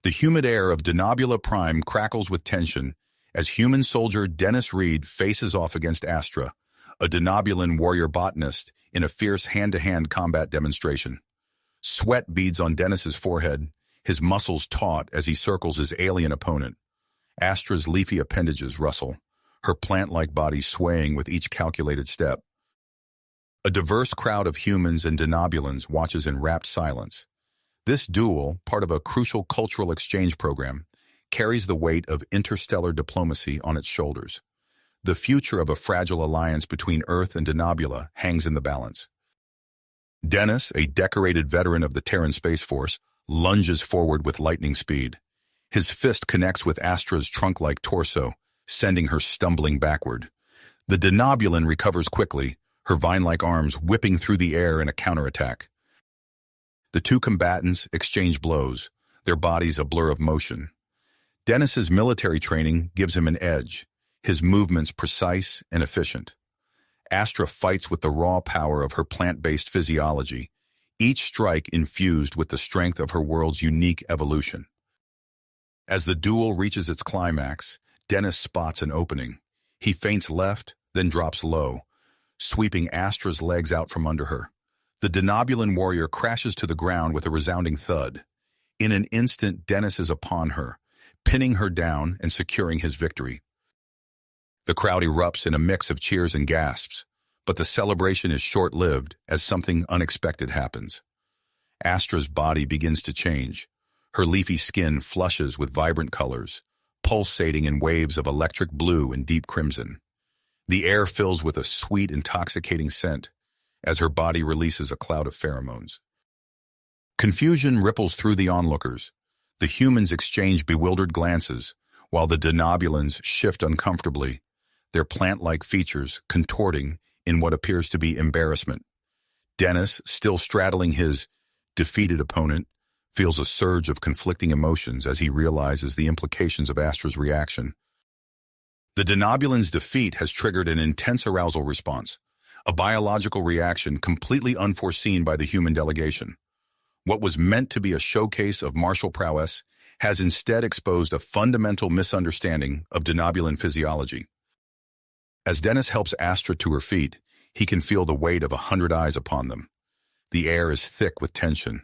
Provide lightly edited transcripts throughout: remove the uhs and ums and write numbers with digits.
The humid air of Denobula Prime crackles with tension as human soldier Dennis Reed faces off against Astra, a Denobulan warrior botanist, in a fierce hand-to-hand combat demonstration. Sweat beads on Dennis's forehead, his muscles taut as he circles his alien opponent. Astra's leafy appendages rustle, her plant-like body swaying with each calculated step. A diverse crowd of humans and Denobulans watches in rapt silence. This duel, part of a crucial cultural exchange program, carries the weight of interstellar diplomacy on its shoulders. The future of a fragile alliance between Earth and Denobula hangs in the balance. Dennis, a decorated veteran of the Terran Space Force, lunges forward with lightning speed. His fist connects with Astra's trunk-like torso, sending her stumbling backward. The Denobulan recovers quickly, her vine-like arms whipping through the air in a counterattack. The two combatants exchange blows, their bodies a blur of motion. Dennis's military training gives him an edge, his movements precise and efficient. Astra fights with the raw power of her plant-based physiology, each strike infused with the strength of her world's unique evolution. As the duel reaches its climax, Dennis spots an opening. He feints left, then drops low, sweeping Astra's legs out from under her. The Denobulan warrior crashes to the ground with a resounding thud. In an instant, Dennis is upon her, pinning her down and securing his victory. The crowd erupts in a mix of cheers and gasps, but the celebration is short-lived as something unexpected happens. Astra's body begins to change. Her leafy skin flushes with vibrant colors, pulsating in waves of electric blue and deep crimson. The air fills with a sweet, intoxicating scent as her body releases a cloud of pheromones. Confusion ripples through the onlookers. The humans exchange bewildered glances, while the Denobulans shift uncomfortably, their plant-like features contorting in what appears to be embarrassment. Dennis, still straddling his defeated opponent, feels a surge of conflicting emotions as he realizes the implications of Astra's reaction. The Denobulan's defeat has triggered an intense arousal response, a biological reaction completely unforeseen by the human delegation. What was meant to be a showcase of martial prowess has instead exposed a fundamental misunderstanding of Denobulan physiology. As Dennis helps Astra to her feet, he can feel the weight of 100 eyes upon them. The air is thick with tension,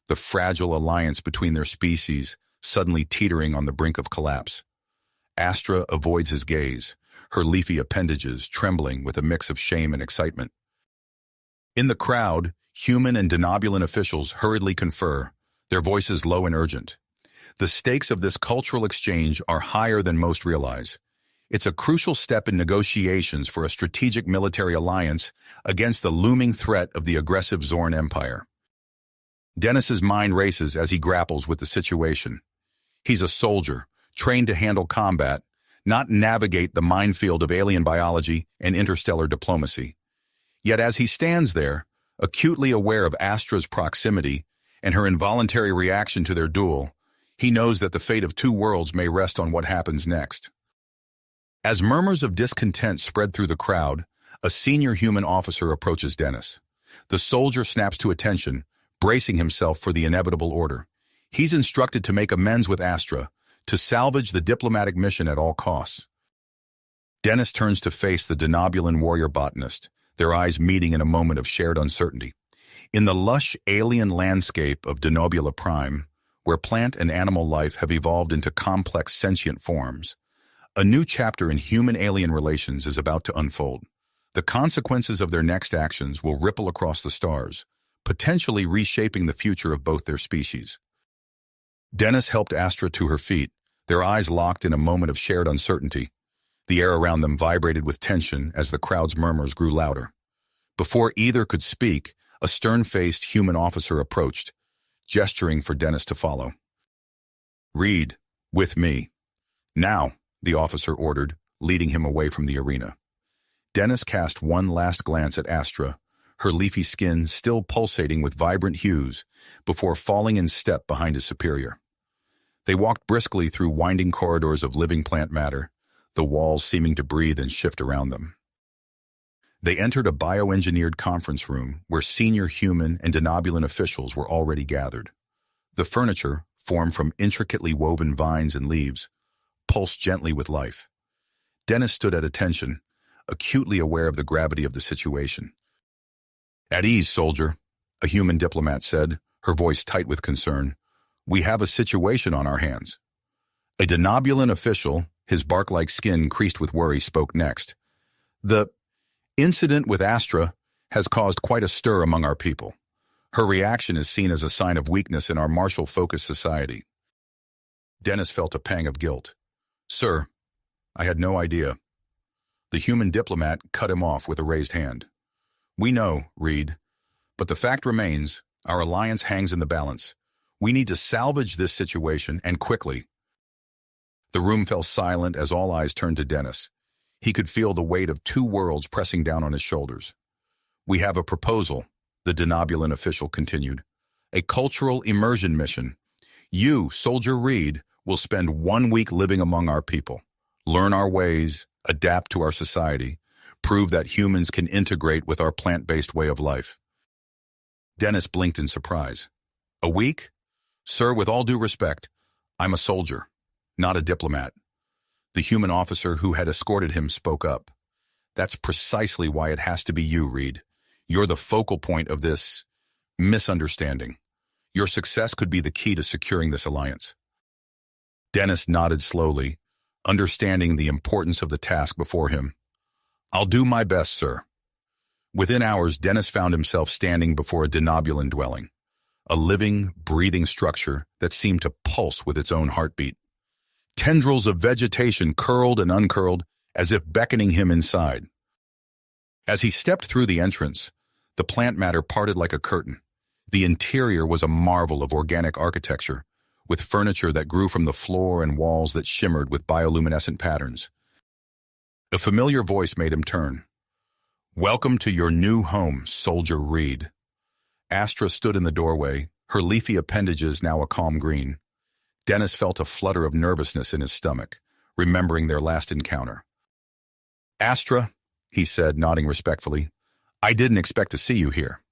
the fragile alliance between their species suddenly teetering on the brink of collapse. Astra avoids his gaze, her leafy appendages trembling with a mix of shame and excitement. In the crowd, human and Denobulan officials hurriedly confer, their voices low and urgent. The stakes of this cultural exchange are higher than most realize. It's a crucial step in negotiations for a strategic military alliance against the looming threat of the aggressive Zorn Empire. Dennis's mind races as he grapples with the situation. He's a soldier, trained to handle combat, not navigate the minefield of alien biology and interstellar diplomacy. Yet as he stands there, acutely aware of Astra's proximity and her involuntary reaction to their duel, he knows that the fate of two worlds may rest on what happens next. As murmurs of discontent spread through the crowd, a senior human officer approaches Dennis. The soldier snaps to attention, bracing himself for the inevitable order. He's instructed to make amends with Astra, to salvage the diplomatic mission at all costs. Dennis turns to face the Denobulan warrior botanist, their eyes meeting in a moment of shared uncertainty. In the lush alien landscape of Denobula Prime, where plant and animal life have evolved into complex sentient forms, a new chapter in human-alien relations is about to unfold. The consequences of their next actions will ripple across the stars, potentially reshaping the future of both their species. Dennis helped Astra to her feet, their eyes locked in a moment of shared uncertainty. The air around them vibrated with tension as the crowd's murmurs grew louder. Before either could speak, a stern-faced human officer approached, gesturing for Dennis to follow. "Reed, with me." "Now," the officer ordered, leading him away from the arena. Dennis cast one last glance at Astra, her leafy skin still pulsating with vibrant hues, before falling in step behind his superior. They walked briskly through winding corridors of living plant matter, the walls seeming to breathe and shift around them. They entered a bioengineered conference room where senior human and Denobulan officials were already gathered. The furniture, formed from intricately woven vines and leaves, pulsed gently with life. Dennis stood at attention, acutely aware of the gravity of the situation. "At ease, soldier," a human diplomat said, her voice tight with concern. "We have a situation on our hands." A denobulan official, his bark-like skin creased with worry, spoke next. "The incident with Astra has caused quite a stir among our people. Her reaction is seen as a sign of weakness in our martial-focused society." Dennis felt a pang of guilt. "Sir, I had no idea." The human diplomat cut him off with a raised hand. "We know, Reed, but the fact remains, our alliance hangs in the balance. We need to salvage this situation, and quickly." The room fell silent as all eyes turned to Dennis. He could feel the weight of two worlds pressing down on his shoulders. "We have a proposal," the denobulan official continued. "A cultural immersion mission. You, Soldier Reed, will spend 1 week living among our people. Learn our ways, adapt to our society, prove that humans can integrate with our plant-based way of life." Dennis blinked in surprise. "A week? Sir, with all due respect, I'm a soldier, not a diplomat." The human officer who had escorted him spoke up. "That's precisely why it has to be you, Reed. You're the focal point of this misunderstanding. Your success could be the key to securing this alliance." Dennis nodded slowly, understanding the importance of the task before him. "I'll do my best, sir." Within hours, Dennis found himself standing before a denobulan dwelling, a living, breathing structure that seemed to pulse with its own heartbeat. Tendrils of vegetation curled and uncurled, as if beckoning him inside. As he stepped through the entrance, the plant matter parted like a curtain. The interior was a marvel of organic architecture, with furniture that grew from the floor and walls that shimmered with bioluminescent patterns. A familiar voice made him turn. "Welcome to your new home, Soldier Reed." Astra stood in the doorway, her leafy appendages now a calm green. Dennis felt a flutter of nervousness in his stomach, remembering their last encounter. "Astra," he said, nodding respectfully, "I didn't expect to see you here."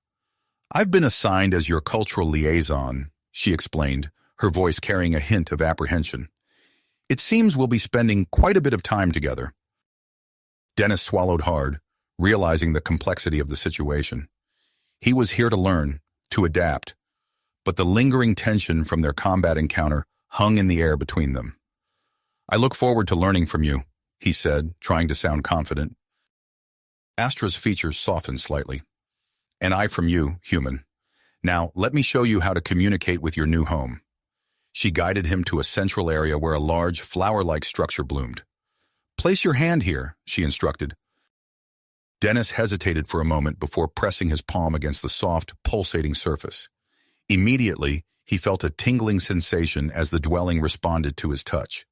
"I've been assigned as your cultural liaison," she explained, her voice carrying a hint of apprehension. "It seems we'll be spending quite a bit of time together." Dennis swallowed hard, realizing the complexity of the situation. He was here to learn, to adapt, but the lingering tension from their combat encounter hung in the air between them. "I look forward to learning from you," he said, trying to sound confident. Astra's features softened slightly. "And I from you, human. Now, let me show you how to communicate with your new home." She guided him to a central area where a large, flower-like structure bloomed. "Place your hand here," she instructed. Dennis hesitated for a moment before pressing his palm against the soft, pulsating surface. Immediately, he felt a tingling sensation as the dwelling responded to his touch.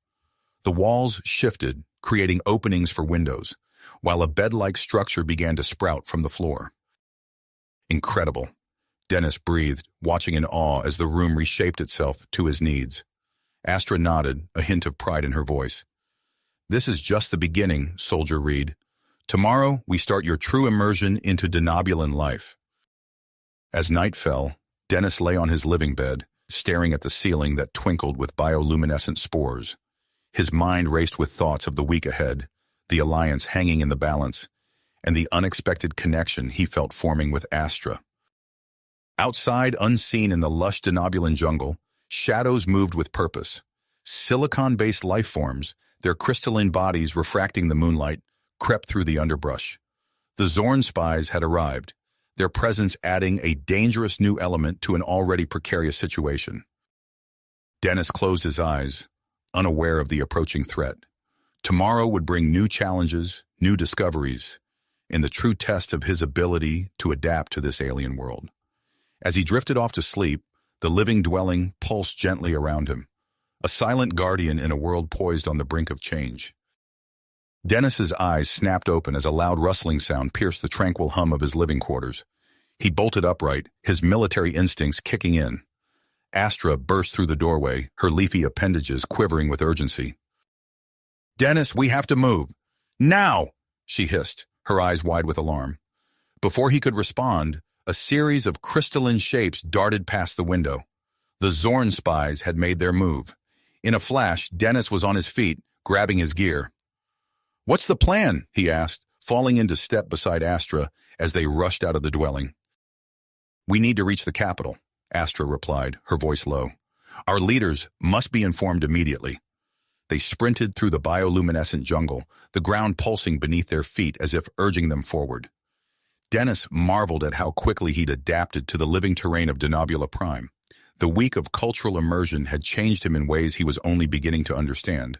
The walls shifted, creating openings for windows, while a bed-like structure began to sprout from the floor. "Incredible," Dennis breathed, watching in awe as the room reshaped itself to his needs. Astra nodded, a hint of pride in her voice. "This is just the beginning, Soldier Reed. Tomorrow, we start your true immersion into denobulan life." As night fell, Dennis lay on his living bed, staring at the ceiling that twinkled with bioluminescent spores. His mind raced with thoughts of the week ahead, the alliance hanging in the balance, and the unexpected connection he felt forming with Astra. Outside, unseen in the lush denobulan jungle, shadows moved with purpose. Silicon-based life forms, their crystalline bodies refracting the moonlight, crept through the underbrush. The Zorn spies had arrived, their presence adding a dangerous new element to an already precarious situation. Dennis closed his eyes, unaware of the approaching threat. Tomorrow would bring new challenges, new discoveries, and the true test of his ability to adapt to this alien world. As he drifted off to sleep, the living dwelling pulsed gently around him, a silent guardian in a world poised on the brink of change. Dennis's eyes snapped open as a loud rustling sound pierced the tranquil hum of his living quarters. He bolted upright, his military instincts kicking in. Astra burst through the doorway, her leafy appendages quivering with urgency. "Dennis, we have to move. Now!" she hissed, her eyes wide with alarm. Before he could respond, a series of crystalline shapes darted past the window. The Zorn spies had made their move. In a flash, Dennis was on his feet, grabbing his gear. "What's the plan?" he asked, falling into step beside Astra as they rushed out of the dwelling. "We need to reach the capital," Astra replied, her voice low. "Our leaders must be informed immediately." They sprinted through the bioluminescent jungle, the ground pulsing beneath their feet as if urging them forward. Dennis marveled at how quickly he'd adapted to the living terrain of Denobula Prime. The week of cultural immersion had changed him in ways he was only beginning to understand.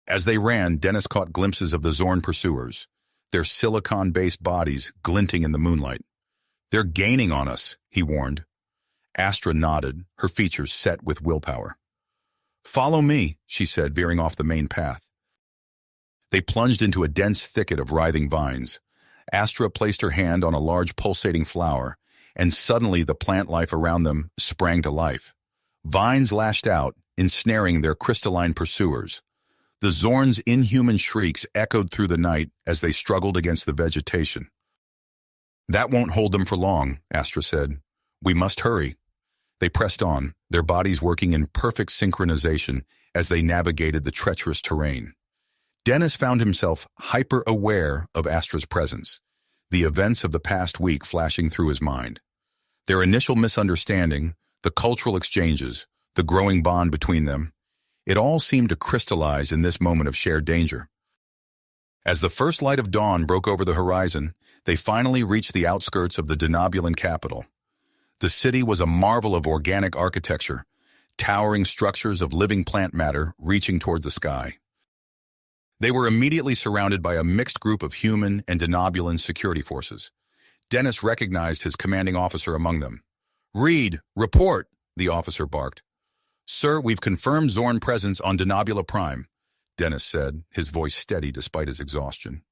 As they ran, Dennis caught glimpses of the Zorn pursuers, their silicon-based bodies glinting in the moonlight. "They're gaining on us," he warned. Astra nodded, her features set with willpower. "Follow me," she said, veering off the main path. They plunged into a dense thicket of writhing vines. Astra placed her hand on a large pulsating flower, and suddenly the plant life around them sprang to life. Vines lashed out, ensnaring their crystalline pursuers. The Zorn's inhuman shrieks echoed through the night as they struggled against the vegetation. "That won't hold them for long," Astra said. "We must hurry." They pressed on, their bodies working in perfect synchronization as they navigated the treacherous terrain. Dennis found himself hyper-aware of Astra's presence, the events of the past week flashing through his mind. Their initial misunderstanding, the cultural exchanges, the growing bond between them, it all seemed to crystallize in this moment of shared danger. As the first light of dawn broke over the horizon, they finally reached the outskirts of the Denobulan capital. The city was a marvel of organic architecture, towering structures of living plant matter reaching toward the sky. They were immediately surrounded by a mixed group of human and Denobulan security forces. Dennis recognized his commanding officer among them. "Reed, report," the officer barked. "Sir, we've confirmed Zorn presence on Denobula Prime," Dennis said, his voice steady despite his exhaustion.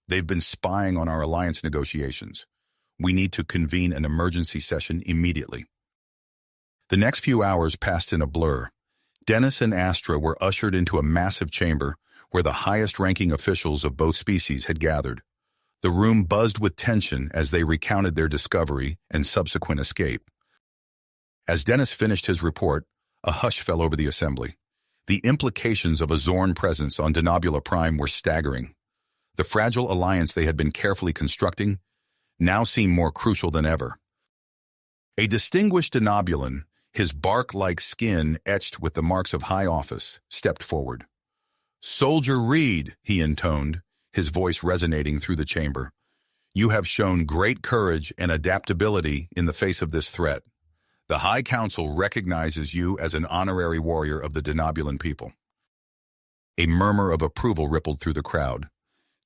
"They've been spying on our alliance negotiations. We need to convene an emergency session immediately." The next few hours passed in a blur. Dennis and Astra were ushered into a massive chamber where the highest-ranking officials of both species had gathered. The room buzzed with tension as they recounted their discovery and subsequent escape. As Dennis finished his report, a hush fell over the assembly. The implications of a Zorn presence on Denobula Prime were staggering. The fragile alliance they had been carefully constructing now seemed more crucial than ever. A distinguished Denobulan, his bark-like skin etched with the marks of high office, stepped forward. "Soldier Reed," he intoned, his voice resonating through the chamber. "You have shown great courage and adaptability in the face of this threat. The High Council recognizes you as an honorary warrior of the Denobulan people." A murmur of approval rippled through the crowd.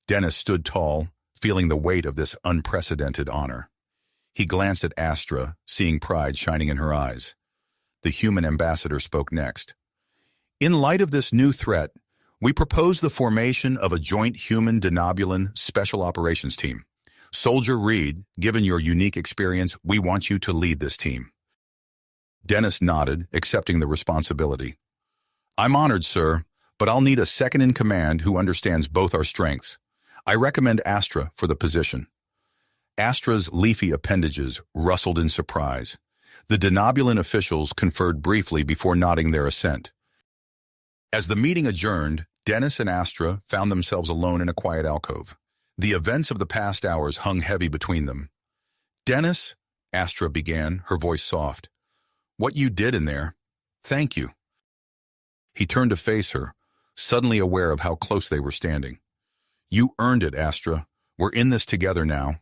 Dennis stood tall, feeling the weight of this unprecedented honor. He glanced at Astra, seeing pride shining in her eyes. The human ambassador spoke next. "In light of this new threat, we propose the formation of a joint human Denobulan special operations team. Soldier Reed, given your unique experience, we want you to lead this team." Dennis nodded, accepting the responsibility. "I'm honored, sir, but I'll need a second-in-command who understands both our strengths. I recommend Astra for the position." Astra's leafy appendages rustled in surprise. The Denobulan officials conferred briefly before nodding their assent. As the meeting adjourned, Dennis and Astra found themselves alone in a quiet alcove. The events of the past hours hung heavy between them. "Dennis," Astra began, her voice soft, "what you did in there, thank you." He turned to face her, suddenly aware of how close they were standing. "You earned it, Astra. We're in this together now."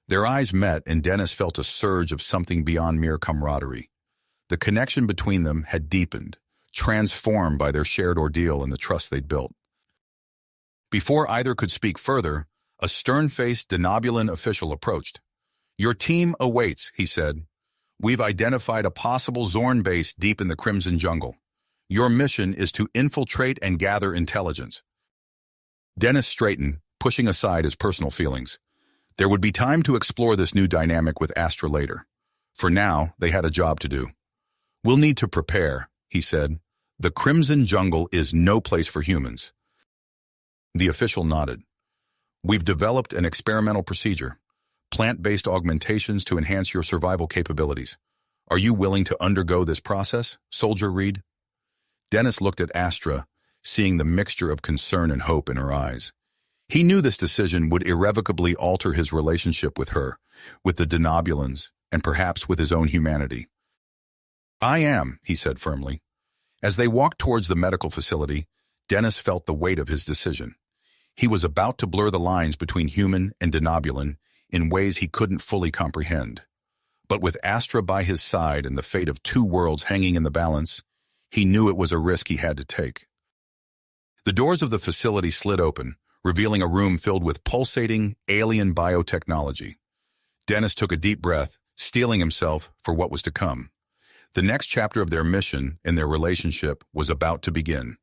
Their eyes met, and Dennis felt a surge of something beyond mere camaraderie. The connection between them had deepened, transformed by their shared ordeal and the trust they'd built. Before either could speak further, a stern-faced Denobulan official approached. "Your team awaits," he said. "We've identified a possible Zorn base deep in the Crimson Jungle. Your mission is to infiltrate and gather intelligence." Dennis straightened, pushing aside his personal feelings. There would be time to explore this new dynamic with Astra later. For now, they had a job to do. "We'll need to prepare," he said. "The Crimson Jungle is no place for humans." The official nodded. "We've developed an experimental procedure, plant-based augmentations to enhance your survival capabilities. Are you willing to undergo this process, Soldier Reed? Dennis looked at Astra, seeing the mixture of concern and hope in her eyes. He knew this decision would irrevocably alter his relationship with her, with the Denobulans, and perhaps with his own humanity. I am, he said firmly. As they walked towards the medical facility, Dennis felt the weight of his decision. He was about to blur the lines between human and Denobulan in ways he couldn't fully comprehend. But with Astra by his side and the fate of two worlds hanging in the balance, he knew it was a risk he had to take. The doors of the facility slid open, revealing a room filled with pulsating, alien biotechnology. Dennis took a deep breath, steeling himself for what was to come. The next chapter of their mission and their relationship was about to begin.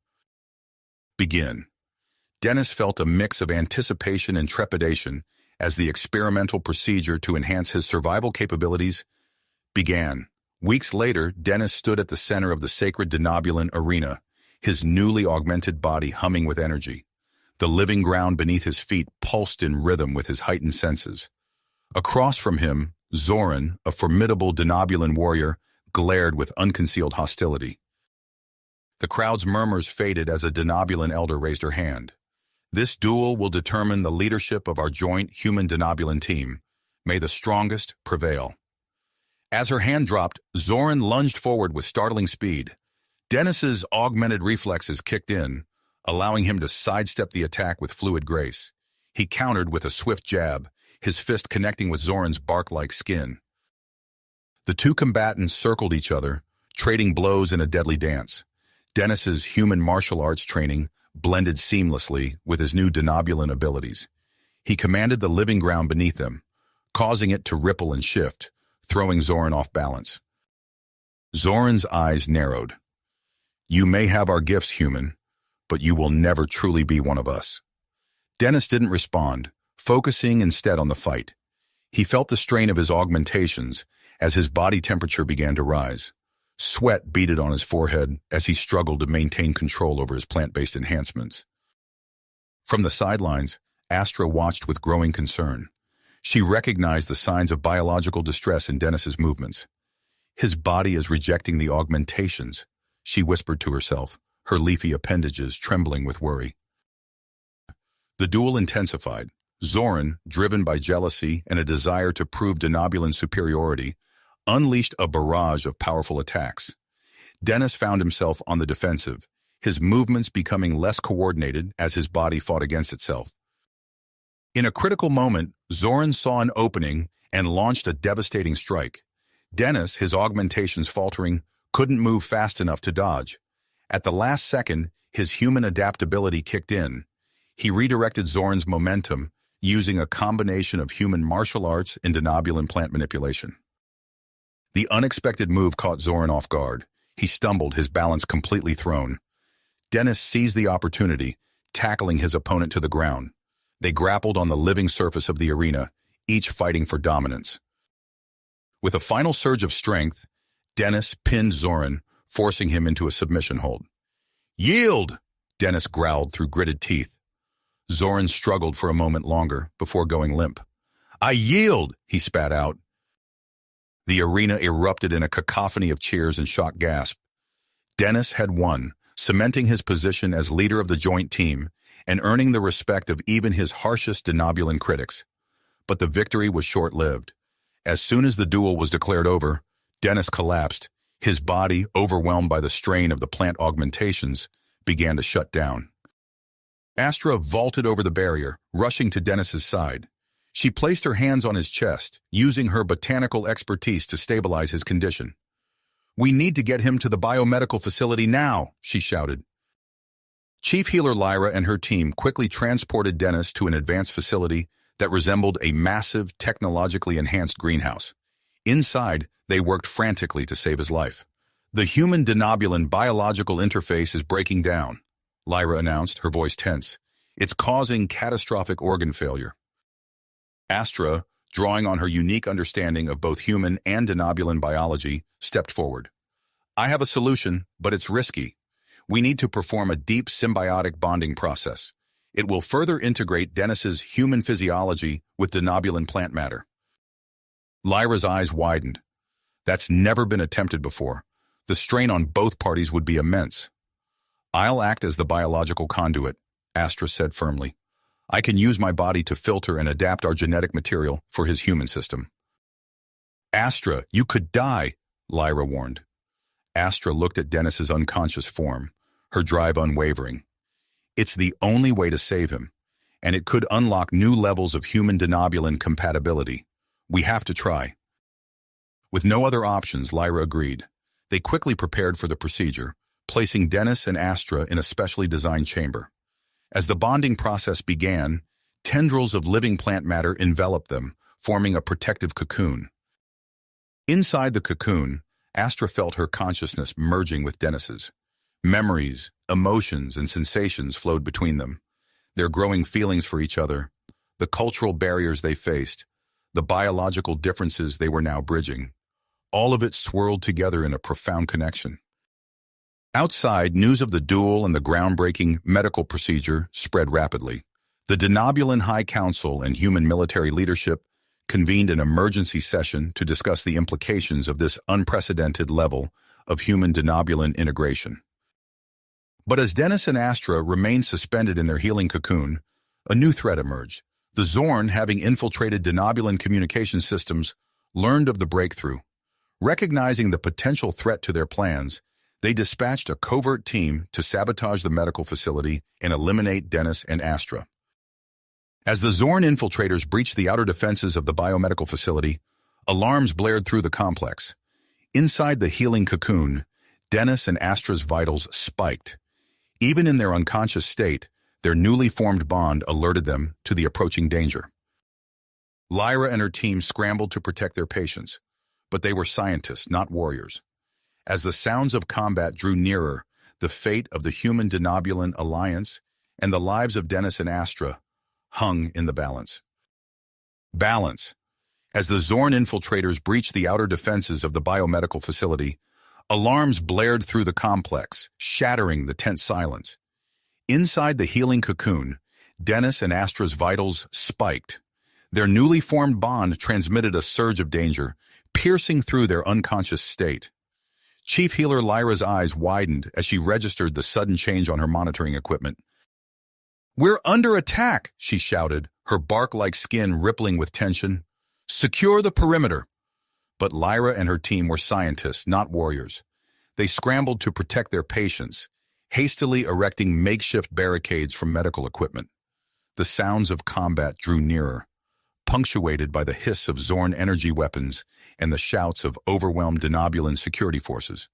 Dennis felt a mix of anticipation and trepidation as the experimental procedure to enhance his survival capabilities began. Weeks later, Dennis stood at the center of the sacred Denobulan arena, his newly augmented body humming with energy. The living ground beneath his feet pulsed in rhythm with his heightened senses. Across from him, Zorn, a formidable Denobulan warrior, glared with unconcealed hostility. The crowd's murmurs faded as a Denobulan elder raised her hand. This duel will determine the leadership of our joint human-Denobulan team. May the strongest prevail. As her hand dropped, Zorn lunged forward with startling speed. Dennis's augmented reflexes kicked in, allowing him to sidestep the attack with fluid grace. He countered with a swift jab, his fist connecting with Zorn's bark-like skin. The two combatants circled each other, trading blows in a deadly dance. Dennis's human martial arts training blended seamlessly with his new Denobulan abilities. He commanded the living ground beneath them, causing it to ripple and shift, throwing Zorn off balance. Zorn's eyes narrowed. You may have our gifts, human, but you will never truly be one of us. Dennis didn't respond, focusing instead on the fight. He felt the strain of his augmentations as his body temperature began to rise. Sweat beaded on his forehead as he struggled to maintain control over his plant-based enhancements. From the sidelines, Astra watched with growing concern. She recognized the signs of biological distress in Dennis's movements. His body is rejecting the augmentations, she whispered to herself, her leafy appendages trembling with worry. The duel intensified. Zorn, driven by jealousy and a desire to prove Denobulan superiority, unleashed a barrage of powerful attacks. Dennis found himself on the defensive, his movements becoming less coordinated as his body fought against itself. In a critical moment, Zorn saw an opening and launched a devastating strike. Dennis, his augmentations faltering, couldn't move fast enough to dodge. At the last second, his human adaptability kicked in. He redirected Zorn's momentum, using a combination of human martial arts and Denobulan plant manipulation. The unexpected move caught Zorn off guard. He stumbled, his balance completely thrown. Dennis seized the opportunity, tackling his opponent to the ground. They grappled on the living surface of the arena, each fighting for dominance. With a final surge of strength, Dennis pinned Zorn, forcing him into a submission hold. Yield! Dennis growled through gritted teeth. Zorn struggled for a moment longer before going limp. I yield, he spat out. The arena erupted in a cacophony of cheers and shocked gasps. Dennis had won, cementing his position as leader of the joint team and earning the respect of even his harshest Denobulan critics. But the victory was short-lived. As soon as the duel was declared over, Dennis collapsed. His body, overwhelmed by the strain of the plant augmentations, began to shut down. Astra vaulted over the barrier, rushing to Dennis's side. She placed her hands on his chest, using her botanical expertise to stabilize his condition. We need to get him to the biomedical facility now, she shouted. Chief Healer Lyra and her team quickly transported Dennis to an advanced facility that resembled a massive, technologically enhanced greenhouse. Inside, they worked frantically to save his life. The human-Denobulan biological interface is breaking down, Lyra announced, her voice tense. It's causing catastrophic organ failure. Astra, drawing on her unique understanding of both human and Denobulan biology, stepped forward. I have a solution, but it's risky. We need to perform a deep symbiotic bonding process. It will further integrate Dennis's human physiology with Denobulan plant matter. Lyra's eyes widened. That's never been attempted before. The strain on both parties would be immense. I'll act as the biological conduit, Astra said firmly. I can use my body to filter and adapt our genetic material for his human system. Astra, you could die, Lyra warned. Astra looked at Dennis's unconscious form, her drive unwavering. It's the only way to save him, and it could unlock new levels of human denobulin compatibility. We have to try. With no other options, Lyra agreed. They quickly prepared for the procedure, placing Dennis and Astra in a specially designed chamber. As the bonding process began, tendrils of living plant matter enveloped them, forming a protective cocoon. Inside the cocoon, Astra felt her consciousness merging with Dennis's. Memories, emotions, and sensations flowed between them. Their growing feelings for each other, the cultural barriers they faced, the biological differences they were now bridging. All of it swirled together in a profound connection. Outside, news of the duel and the groundbreaking medical procedure spread rapidly. The denobulin High Council and human military leadership convened an emergency session to discuss the implications of this unprecedented level of human denobulin integration. But as Dennis and Astra remained suspended in their healing cocoon, a new threat emerged. The Zorn, having infiltrated denobulin communication systems, learned of the breakthrough. Recognizing the potential threat to their plans, they dispatched a covert team to sabotage the medical facility and eliminate Dennis and Astra. As the Zorn infiltrators breached the outer defenses of the biomedical facility, alarms blared through the complex. Inside the healing cocoon, Dennis and Astra's vitals spiked. Even in their unconscious state, their newly formed bond alerted them to the approaching danger. Lyra and her team scrambled to protect their patients, but they were scientists, not warriors. As the sounds of combat drew nearer, the fate of the human denobulin alliance and the lives of Dennis and Astra hung in the balance. As the Zorn infiltrators breached the outer defenses of the biomedical facility, alarms blared through the complex, shattering the tense silence. Inside the healing cocoon, Dennis and Astra's vitals spiked. Their newly formed bond transmitted a surge of danger, piercing through their unconscious state. Chief Healer Lyra's eyes widened as she registered the sudden change on her monitoring equipment. "We're under attack," she shouted, her bark-like skin rippling with tension. "Secure the perimeter." But Lyra and her team were scientists, not warriors. They scrambled to protect their patients, hastily erecting makeshift barricades from medical equipment. The sounds of combat drew nearer, punctuated by the hiss of Zorn energy weapons and the shouts of overwhelmed denobulin security forces.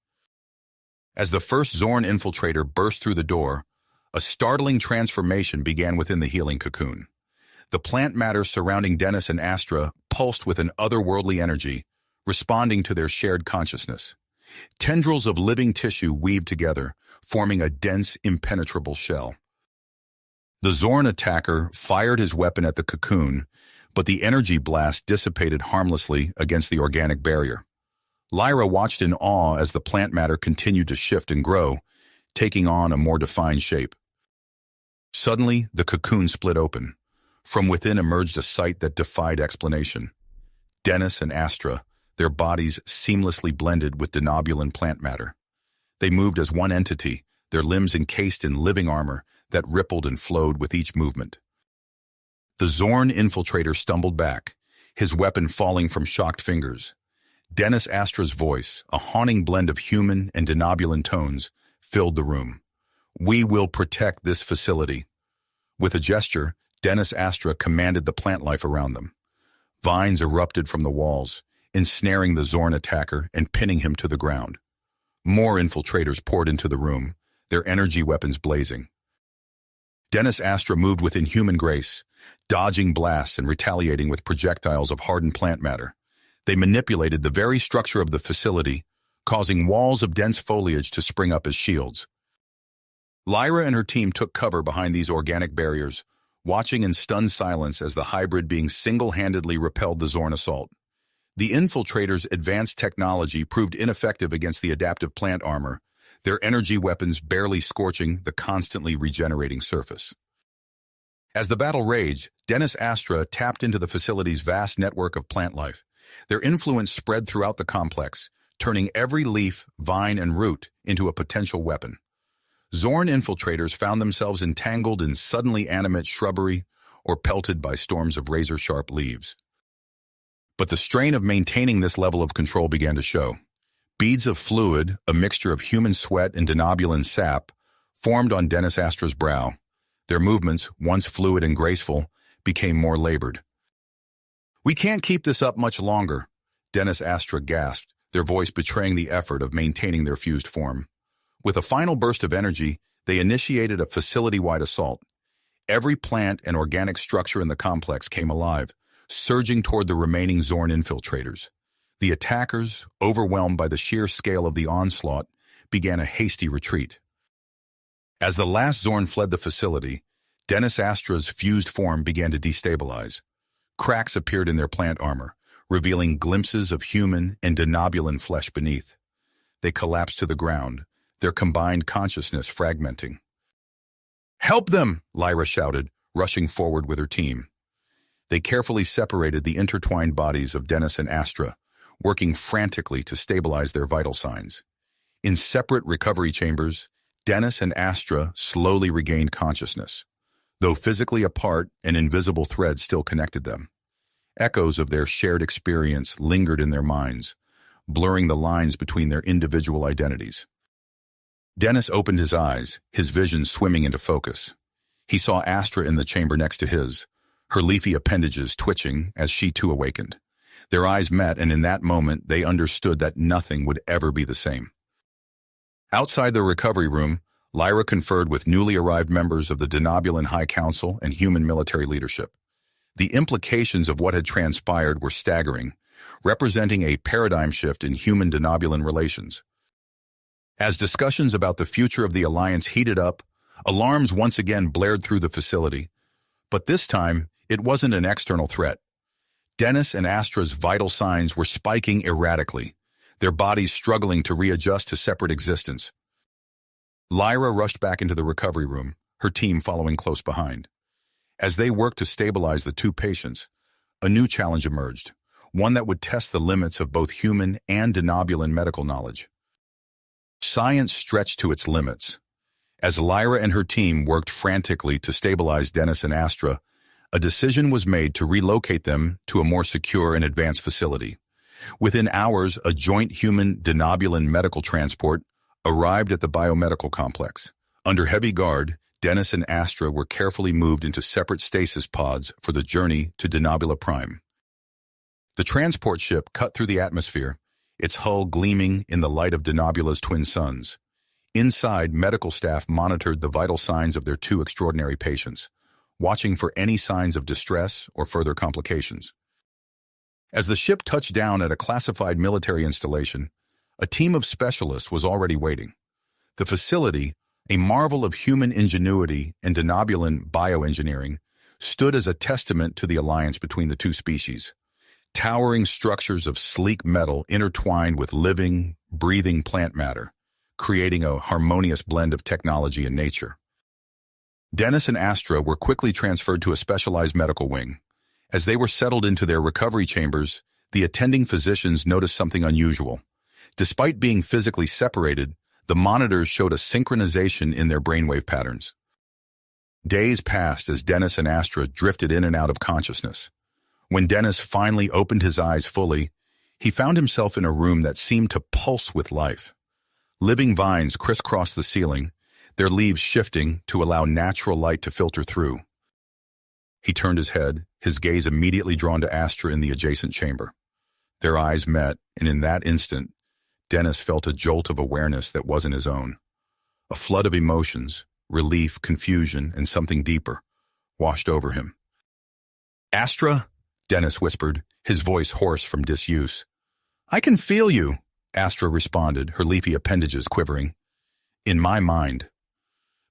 As the first Zorn infiltrator burst through the door, a startling transformation began within the healing cocoon. The plant matter surrounding Dennis and Astra pulsed with an otherworldly energy, responding to their shared consciousness. Tendrils of living tissue weaved together, forming a dense, impenetrable shell. The Zorn attacker fired his weapon at the cocoon, but the energy blast dissipated harmlessly against the organic barrier. Lyra watched in awe as the plant matter continued to shift and grow, taking on a more defined shape. Suddenly, the cocoon split open. From within emerged a sight that defied explanation. Dennis and Astra, their bodies seamlessly blended with denobulin plant matter. They moved as one entity, their limbs encased in living armor that rippled and flowed with each movement. The Zorn infiltrator stumbled back, his weapon falling from shocked fingers. Dennis Astra's voice, a haunting blend of human and denobulin tones, filled the room. "We will protect this facility." With a gesture, Dennis Astra commanded the plant life around them. Vines erupted from the walls, ensnaring the Zorn attacker and pinning him to the ground. More infiltrators poured into the room, their energy weapons blazing. Dennis Astra moved with inhuman grace, dodging blasts and retaliating with projectiles of hardened plant matter. They manipulated the very structure of the facility, causing walls of dense foliage to spring up as shields. Lyra and her team took cover behind these organic barriers, watching in stunned silence as the hybrid being single-handedly repelled the Zorn assault. The infiltrators' advanced technology proved ineffective against the adaptive plant armor, their energy weapons barely scorching the constantly regenerating surface. As the battle raged, Dennis Astra tapped into the facility's vast network of plant life. Their influence spread throughout the complex, turning every leaf, vine, and root into a potential weapon. Zorn infiltrators found themselves entangled in suddenly animate shrubbery or pelted by storms of razor-sharp leaves. But the strain of maintaining this level of control began to show. Beads of fluid, a mixture of human sweat and denobulin sap, formed on Dennis Astra's brow. Their movements, once fluid and graceful, became more labored. "We can't keep this up much longer," Dennis Astra gasped, their voice betraying the effort of maintaining their fused form. With a final burst of energy, they initiated a facility-wide assault. Every plant and organic structure in the complex came alive, surging toward the remaining Zorn infiltrators. The attackers, overwhelmed by the sheer scale of the onslaught, began a hasty retreat. As the last Zorn fled the facility, Dennis Astra's fused form began to destabilize. Cracks appeared in their plant armor, revealing glimpses of human and denobulin flesh beneath. They collapsed to the ground, their combined consciousness fragmenting. "Help them!" Lyra shouted, rushing forward with her team. They carefully separated the intertwined bodies of Dennis and Astra, working frantically to stabilize their vital signs. In separate recovery chambers, Dennis and Astra slowly regained consciousness. Though physically apart, an invisible thread still connected them. Echoes of their shared experience lingered in their minds, blurring the lines between their individual identities. Dennis opened his eyes, his vision swimming into focus. He saw Astra in the chamber next to his, her leafy appendages twitching as she too awakened. Their eyes met, and in that moment they understood that nothing would ever be the same. Outside the recovery room, Lyra conferred with newly arrived members of the Denobulin High Council and human military leadership. The implications of what had transpired were staggering, representing a paradigm shift in human-denobulin relations. As discussions about the future of the Alliance heated up, alarms once again blared through the facility. But this time, it wasn't an external threat. Dennis and Astra's vital signs were spiking erratically, their bodies struggling to readjust to separate existence. Lyra rushed back into the recovery room, her team following close behind. As they worked to stabilize the two patients, a new challenge emerged, one that would test the limits of both human and denobulin medical knowledge. Science stretched to its limits. As Lyra and her team worked frantically to stabilize Dennis and Astra, a decision was made to relocate them to a more secure and advanced facility. Within hours, a joint human-denobulin medical transport arrived at the biomedical complex. Under heavy guard, Dennis and Astra were carefully moved into separate stasis pods for the journey to Denobula Prime. The transport ship cut through the atmosphere, its hull gleaming in the light of Denobula's twin suns. Inside, medical staff monitored the vital signs of their two extraordinary patients, watching for any signs of distress or further complications. As the ship touched down at a classified military installation, a team of specialists was already waiting. The facility, a marvel of human ingenuity and denobulin bioengineering, stood as a testament to the alliance between the two species. Towering structures of sleek metal intertwined with living, breathing plant matter, creating a harmonious blend of technology and nature. Dennis and Astra were quickly transferred to a specialized medical wing. As they were settled into their recovery chambers, the attending physicians noticed something unusual. Despite being physically separated, the monitors showed a synchronization in their brainwave patterns. Days passed as Dennis and Astra drifted in and out of consciousness. When Dennis finally opened his eyes fully, he found himself in a room that seemed to pulse with life. Living vines crisscrossed the ceiling, their leaves shifting to allow natural light to filter through. He turned his head, his gaze immediately drawn to Astra in the adjacent chamber. Their eyes met, and in that instant, Dennis felt a jolt of awareness that wasn't his own. A flood of emotions, relief, confusion, and something deeper, washed over him. "Astra?" Dennis whispered, his voice hoarse from disuse. "I can feel you," Astra responded, her leafy appendages quivering. "In my mind."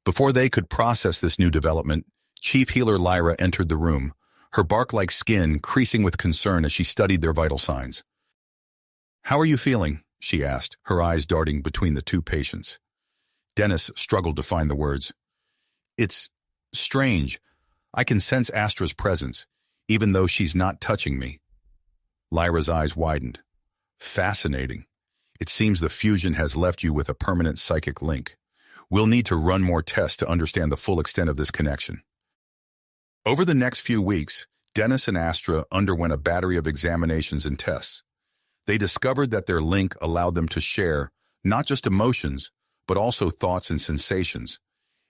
Before they could process this new development, Chief Healer Lyra entered the room, her bark-like skin creasing with concern as she studied their vital signs. "How are you feeling?" she asked, her eyes darting between the two patients. Dennis struggled to find the words. "It's strange. I can sense Astra's presence, even though she's not touching me." Lyra's eyes widened. Fascinating. It seems the fusion has left you with a permanent psychic link. We'll need to run more tests to understand the full extent of this connection. Over the next few weeks, Dennis and Astra underwent a battery of examinations and tests. They discovered that their link allowed them to share not just emotions, but also thoughts and sensations.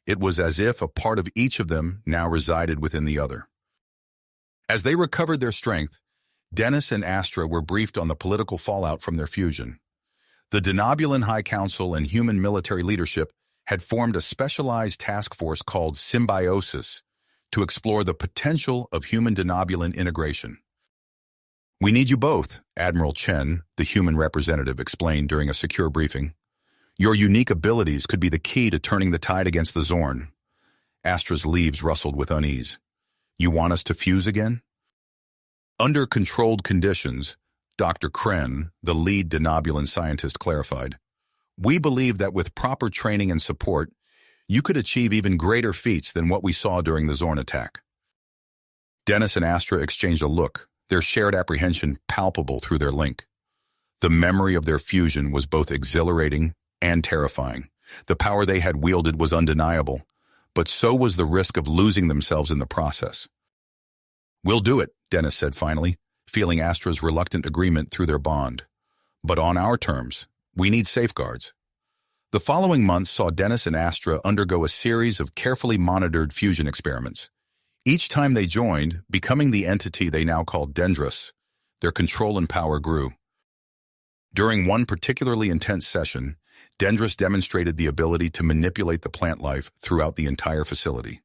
It was as if a part of each of them now resided within the other. As they recovered their strength, Dennis and Astra were briefed on the political fallout from their fusion. The Denobulan High Council and human military leadership had formed a specialized task force called Symbiosis to explore the potential of human-Denobulan integration. "We need you both," Admiral Chen, the human representative, explained during a secure briefing. "Your unique abilities could be the key to turning the tide against the Zorn." Astra's leaves rustled with unease. "You want us to fuse again?" "Under controlled conditions," Dr. Kren, the lead Denobulan scientist, clarified. "We believe that with proper training and support, you could achieve even greater feats than what we saw during the Zorn attack." Dennis and Astra exchanged a look, their shared apprehension palpable through their link. The memory of their fusion was both exhilarating and terrifying. The power they had wielded was undeniable, but so was the risk of losing themselves in the process. "We'll do it," Dennis said finally, feeling Astra's reluctant agreement through their bond. "But on our terms, we need safeguards." The following months saw Dennis and Astra undergo a series of carefully monitored fusion experiments. Each time they joined, becoming the entity they now called Dendrus, their control and power grew. During one particularly intense session, Dendrus demonstrated the ability to manipulate the plant life throughout the entire facility.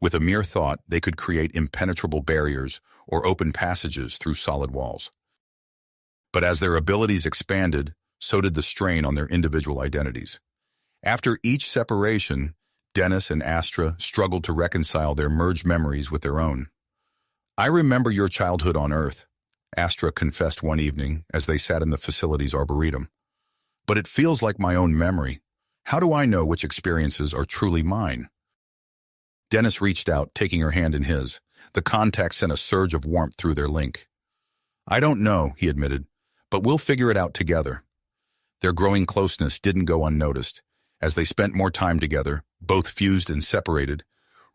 With a mere thought, they could create impenetrable barriers or open passages through solid walls. But as their abilities expanded, so did the strain on their individual identities. After each separation, Dennis and Astra struggled to reconcile their merged memories with their own. "I remember your childhood on Earth," Astra confessed one evening as they sat in the facility's arboretum. "But it feels like my own memory. How do I know which experiences are truly mine?" Dennis reached out, taking her hand in his. The contact sent a surge of warmth through their link. "I don't know," he admitted, "but we'll figure it out together." Their growing closeness didn't go unnoticed. As they spent more time together, both fused and separated,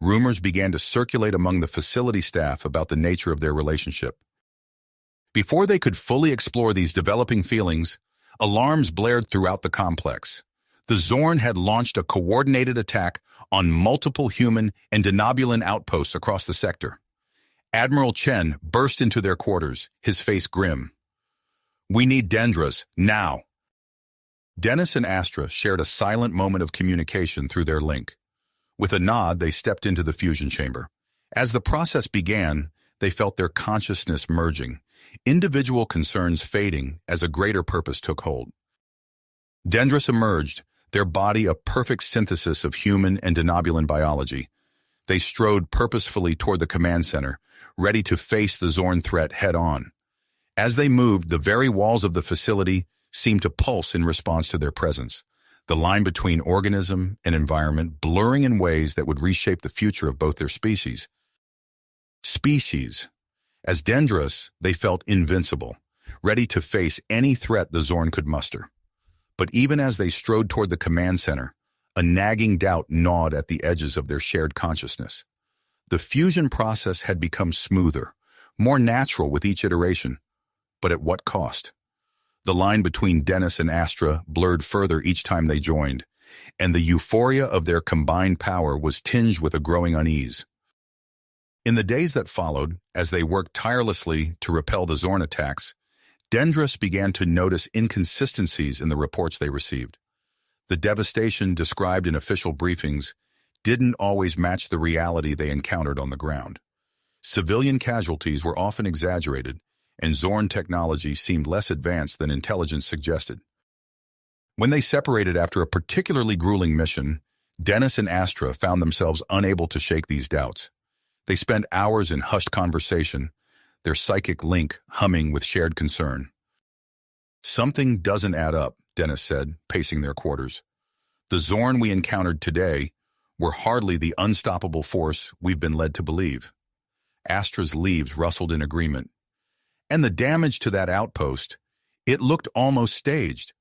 rumors began to circulate among the facility staff about the nature of their relationship. Before they could fully explore these developing feelings, alarms blared throughout the complex. The Zorn had launched a coordinated attack on multiple human and Denobulan outposts across the sector. Admiral Chen burst into their quarters, his face grim. "We need Dendrus, now." Dennis and Astra shared a silent moment of communication through their link. With a nod, they stepped into the fusion chamber. As the process began, they felt their consciousness merging, individual concerns fading as a greater purpose took hold. Dendrus emerged, their body a perfect synthesis of human and Denobulan biology. They strode purposefully toward the command center, ready to face the Zorn threat head-on. As they moved, the very walls of the facility seemed to pulse in response to their presence, the line between organism and environment blurring in ways that would reshape the future of both their species. As Dendrus, they felt invincible, ready to face any threat the Zorn could muster. But even as they strode toward the command center, a nagging doubt gnawed at the edges of their shared consciousness. The fusion process had become smoother, more natural with each iteration, but at what cost? The line between Dennis and Astra blurred further each time they joined, and the euphoria of their combined power was tinged with a growing unease. In the days that followed, as they worked tirelessly to repel the Zorn attacks, Dendrus began to notice inconsistencies in the reports they received. The devastation described in official briefings didn't always match the reality they encountered on the ground. Civilian casualties were often exaggerated, and Zorn technology seemed less advanced than intelligence suggested. When they separated after a particularly grueling mission, Dennis and Astra found themselves unable to shake these doubts. They spent hours in hushed conversation, their psychic link humming with shared concern. "Something doesn't add up," Dennis said, pacing their quarters. "The Zorn we encountered today were hardly the unstoppable force we've been led to believe." Astra's leaves rustled in agreement. And the damage to that outpost, it looked almost staged.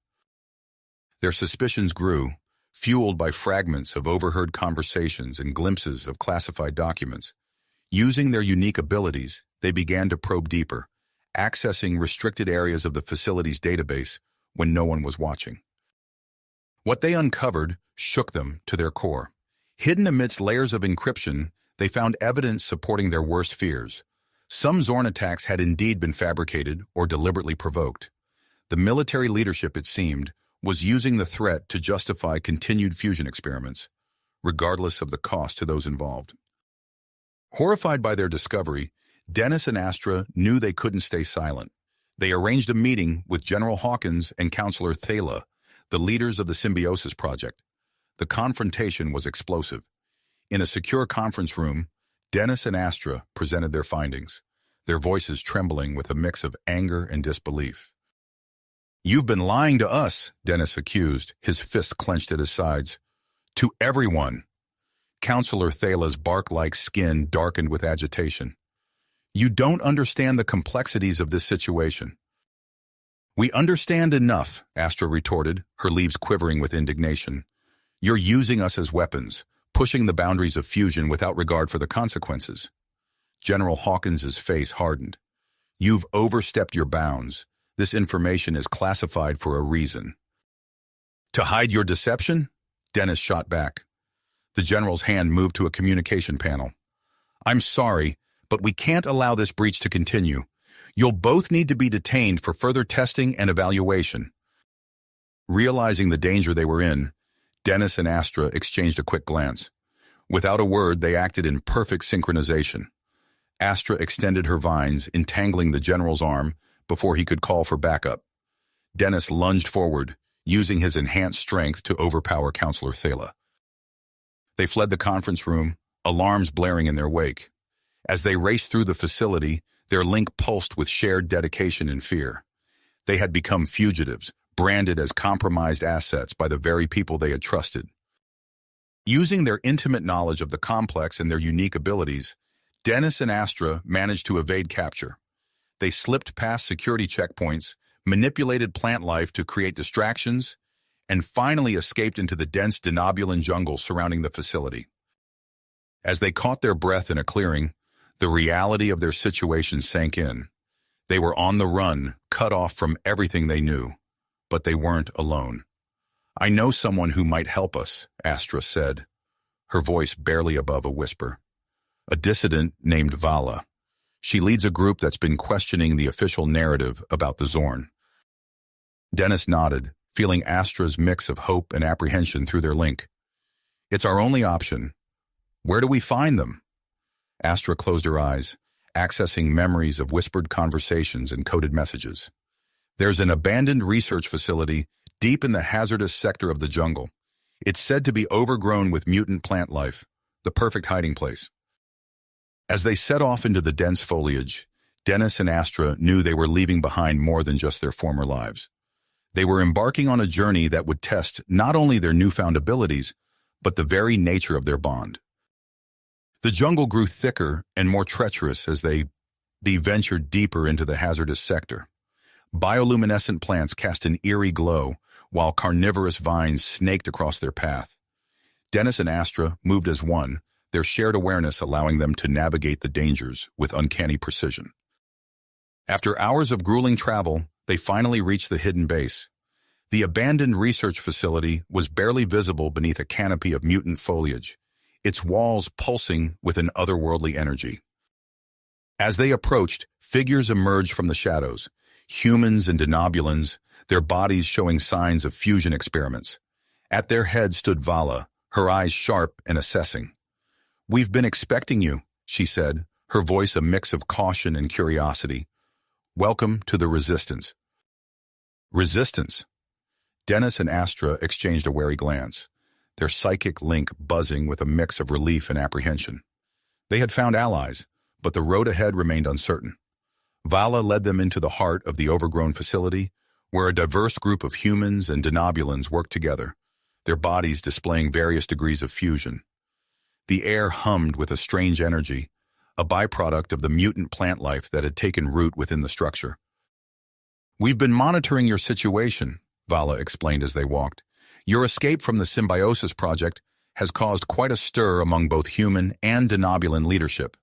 Their suspicions grew, fueled by fragments of overheard conversations and glimpses of classified documents. Using their unique abilities, they began to probe deeper, accessing restricted areas of the facility's database when no one was watching. What they uncovered shook them to their core. Hidden amidst layers of encryption, they found evidence supporting their worst fears. Some Zorn attacks had indeed been fabricated or deliberately provoked. The military leadership, it seemed, was using the threat to justify continued fusion experiments, regardless of the cost to those involved. Horrified by their discovery, Dennis and Astra knew they couldn't stay silent. They arranged a meeting with General Hawkins and Counselor Thala, the leaders of the Symbiosis Project. The confrontation was explosive. In a secure conference room, Dennis and Astra presented their findings, their voices trembling with a mix of anger and disbelief. "You've been lying to us," Dennis accused, his fists clenched at his sides. "To everyone." Counselor Thala's bark-like skin darkened with agitation. "You don't understand the complexities of this situation." "We understand enough," Astra retorted, her leaves quivering with indignation. "You're using us as weapons, pushing the boundaries of fusion without regard for the consequences." General Hawkins's face hardened. "You've overstepped your bounds. This information is classified for a reason." "To hide your deception?" Dennis shot back. The general's hand moved to a communication panel. "I'm sorry, but we can't allow this breach to continue. You'll both need to be detained for further testing and evaluation." Realizing the danger they were in, Dennis and Astra exchanged a quick glance. Without a word, they acted in perfect synchronization. Astra extended her vines, entangling the general's arm before he could call for backup. Dennis lunged forward, using his enhanced strength to overpower Counselor Thala. They fled the conference room, alarms blaring in their wake. As they raced through the facility, their link pulsed with shared dedication and fear. They had become fugitives, branded as compromised assets by the very people they had trusted. Using their intimate knowledge of the complex and their unique abilities, Dennis and Astra managed to evade capture. They slipped past security checkpoints, manipulated plant life to create distractions, and finally escaped into the dense denobulan jungle surrounding the facility. As they caught their breath in a clearing, the reality of their situation sank in. They were on the run, cut off from everything they knew. But they weren't alone. "I know someone who might help us," Astra said, her voice barely above a whisper. "A dissident named Vala. She leads a group that's been questioning the official narrative about the Zorn." Dennis nodded, feeling Astra's mix of hope and apprehension through their link. "It's our only option. Where do we find them?" Astra closed her eyes, accessing memories of whispered conversations and coded messages. "There's an abandoned research facility deep in the hazardous sector of the jungle. It's said to be overgrown with mutant plant life, the perfect hiding place." As they set off into the dense foliage, Dennis and Astra knew they were leaving behind more than just their former lives. They were embarking on a journey that would test not only their newfound abilities, but the very nature of their bond. The jungle grew thicker and more treacherous as they ventured deeper into the hazardous sector. Bioluminescent plants cast an eerie glow, while carnivorous vines snaked across their path. Dennis and Astra moved as one, their shared awareness allowing them to navigate the dangers with uncanny precision. After hours of grueling travel, they finally reached the hidden base. The abandoned research facility was barely visible beneath a canopy of mutant foliage, its walls pulsing with an otherworldly energy. As they approached, figures emerged from the shadows, humans and denobulans, their bodies showing signs of fusion experiments. At their head stood Vala, her eyes sharp and assessing. "We've been expecting you," she said, her voice a mix of caution and curiosity. "Welcome to the Resistance." Resistance. Dennis and Astra exchanged a wary glance, their psychic link buzzing with a mix of relief and apprehension. They had found allies, but the road ahead remained uncertain. Vala led them into the heart of the overgrown facility, where a diverse group of humans and denobulans worked together, their bodies displaying various degrees of fusion. The air hummed with a strange energy, a byproduct of the mutant plant life that had taken root within the structure. "We've been monitoring your situation," Vala explained as they walked. "Your escape from the Symbiosis Project has caused quite a stir among both human and denobulan leadership."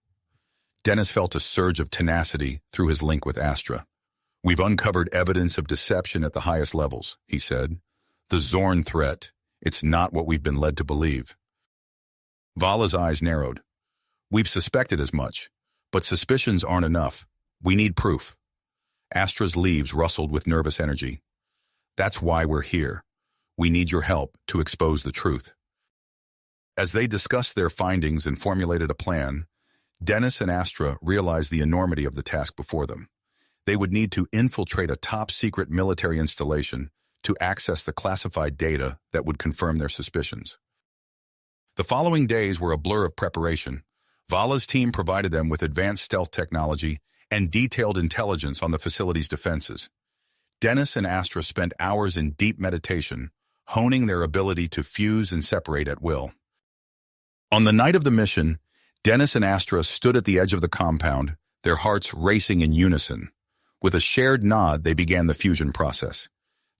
Dennis felt a surge of tenacity through his link with Astra. "We've uncovered evidence of deception at the highest levels," he said. "The Zorn threat, it's not what we've been led to believe." Vala's eyes narrowed. "We've suspected as much, but suspicions aren't enough. We need proof." Astra's leaves rustled with nervous energy. "That's why we're here. We need your help to expose the truth." As they discussed their findings and formulated a plan, Dennis and Astra realized the enormity of the task before them. They would need to infiltrate a top-secret military installation to access the classified data that would confirm their suspicions. The following days were a blur of preparation. Vala's team provided them with advanced stealth technology and detailed intelligence on the facility's defenses. Dennis and Astra spent hours in deep meditation, honing their ability to fuse and separate at will. On the night of the mission, Dennis and Astra stood at the edge of the compound, their hearts racing in unison. With a shared nod, they began the fusion process.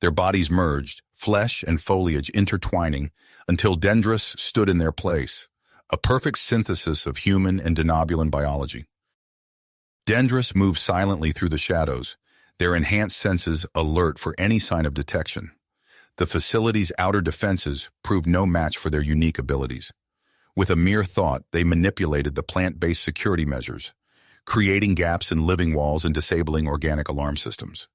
Their bodies merged, flesh and foliage intertwining, until Dendrus stood in their place, a perfect synthesis of human and denobulan biology. Dendrus moved silently through the shadows, their enhanced senses alert for any sign of detection. The facility's outer defenses proved no match for their unique abilities. With a mere thought, they manipulated the plant-based security measures, creating gaps in living walls and disabling organic alarm systems.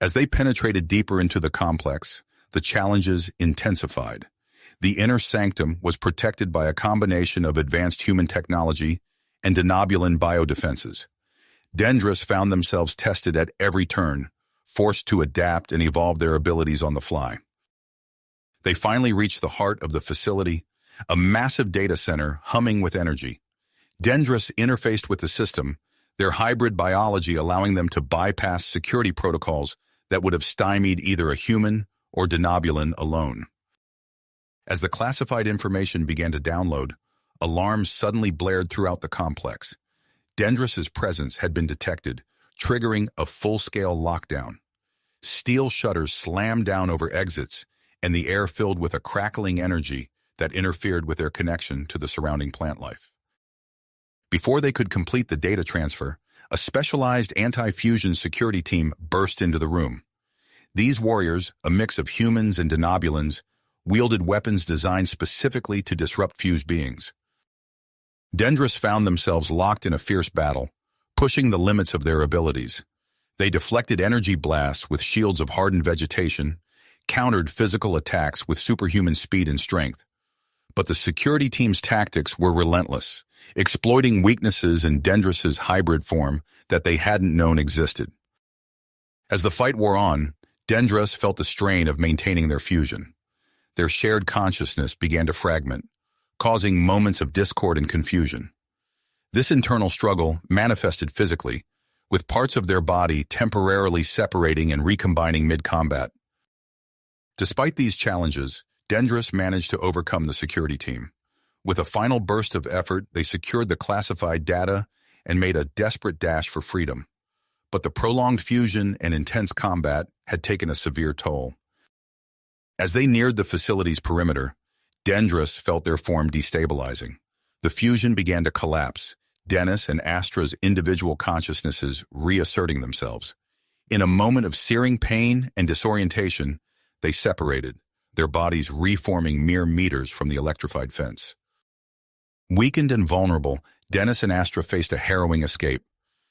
As they penetrated deeper into the complex, the challenges intensified. The inner sanctum was protected by a combination of advanced human technology and denobulan biodefenses. Dendrus found themselves tested at every turn, forced to adapt and evolve their abilities on the fly. They finally reached the heart of the facility, a massive data center humming with energy. Dendrus interfaced with the system, their hybrid biology allowing them to bypass security protocols that would have stymied either a human or denobulan alone. As the classified information began to download, alarms suddenly blared throughout the complex. Dendrus's presence had been detected, triggering a full-scale lockdown. Steel shutters slammed down over exits, and the air filled with a crackling energy that interfered with their connection to the surrounding plant life. Before they could complete the data transfer, a specialized anti-fusion security team burst into the room. These warriors, a mix of humans and denobulans, wielded weapons designed specifically to disrupt fused beings. Dendrus found themselves locked in a fierce battle, pushing the limits of their abilities. They deflected energy blasts with shields of hardened vegetation, countered physical attacks with superhuman speed and strength. But the security team's tactics were relentless, exploiting weaknesses in Dendrus's hybrid form that they hadn't known existed. As the fight wore on, Dendrus felt the strain of maintaining their fusion. Their shared consciousness began to fragment, causing moments of discord and confusion. This internal struggle manifested physically, with parts of their body temporarily separating and recombining mid-combat. Despite these challenges, Dendrus managed to overcome the security team. With a final burst of effort, they secured the classified data and made a desperate dash for freedom. But the prolonged fusion and intense combat had taken a severe toll. As they neared the facility's perimeter, Dendrus felt their form destabilizing. The fusion began to collapse, Dennis and Astra's individual consciousnesses reasserting themselves. In a moment of searing pain and disorientation, they separated, their bodies reforming mere meters from the electrified fence. Weakened and vulnerable, Dennis and Astra faced a harrowing escape.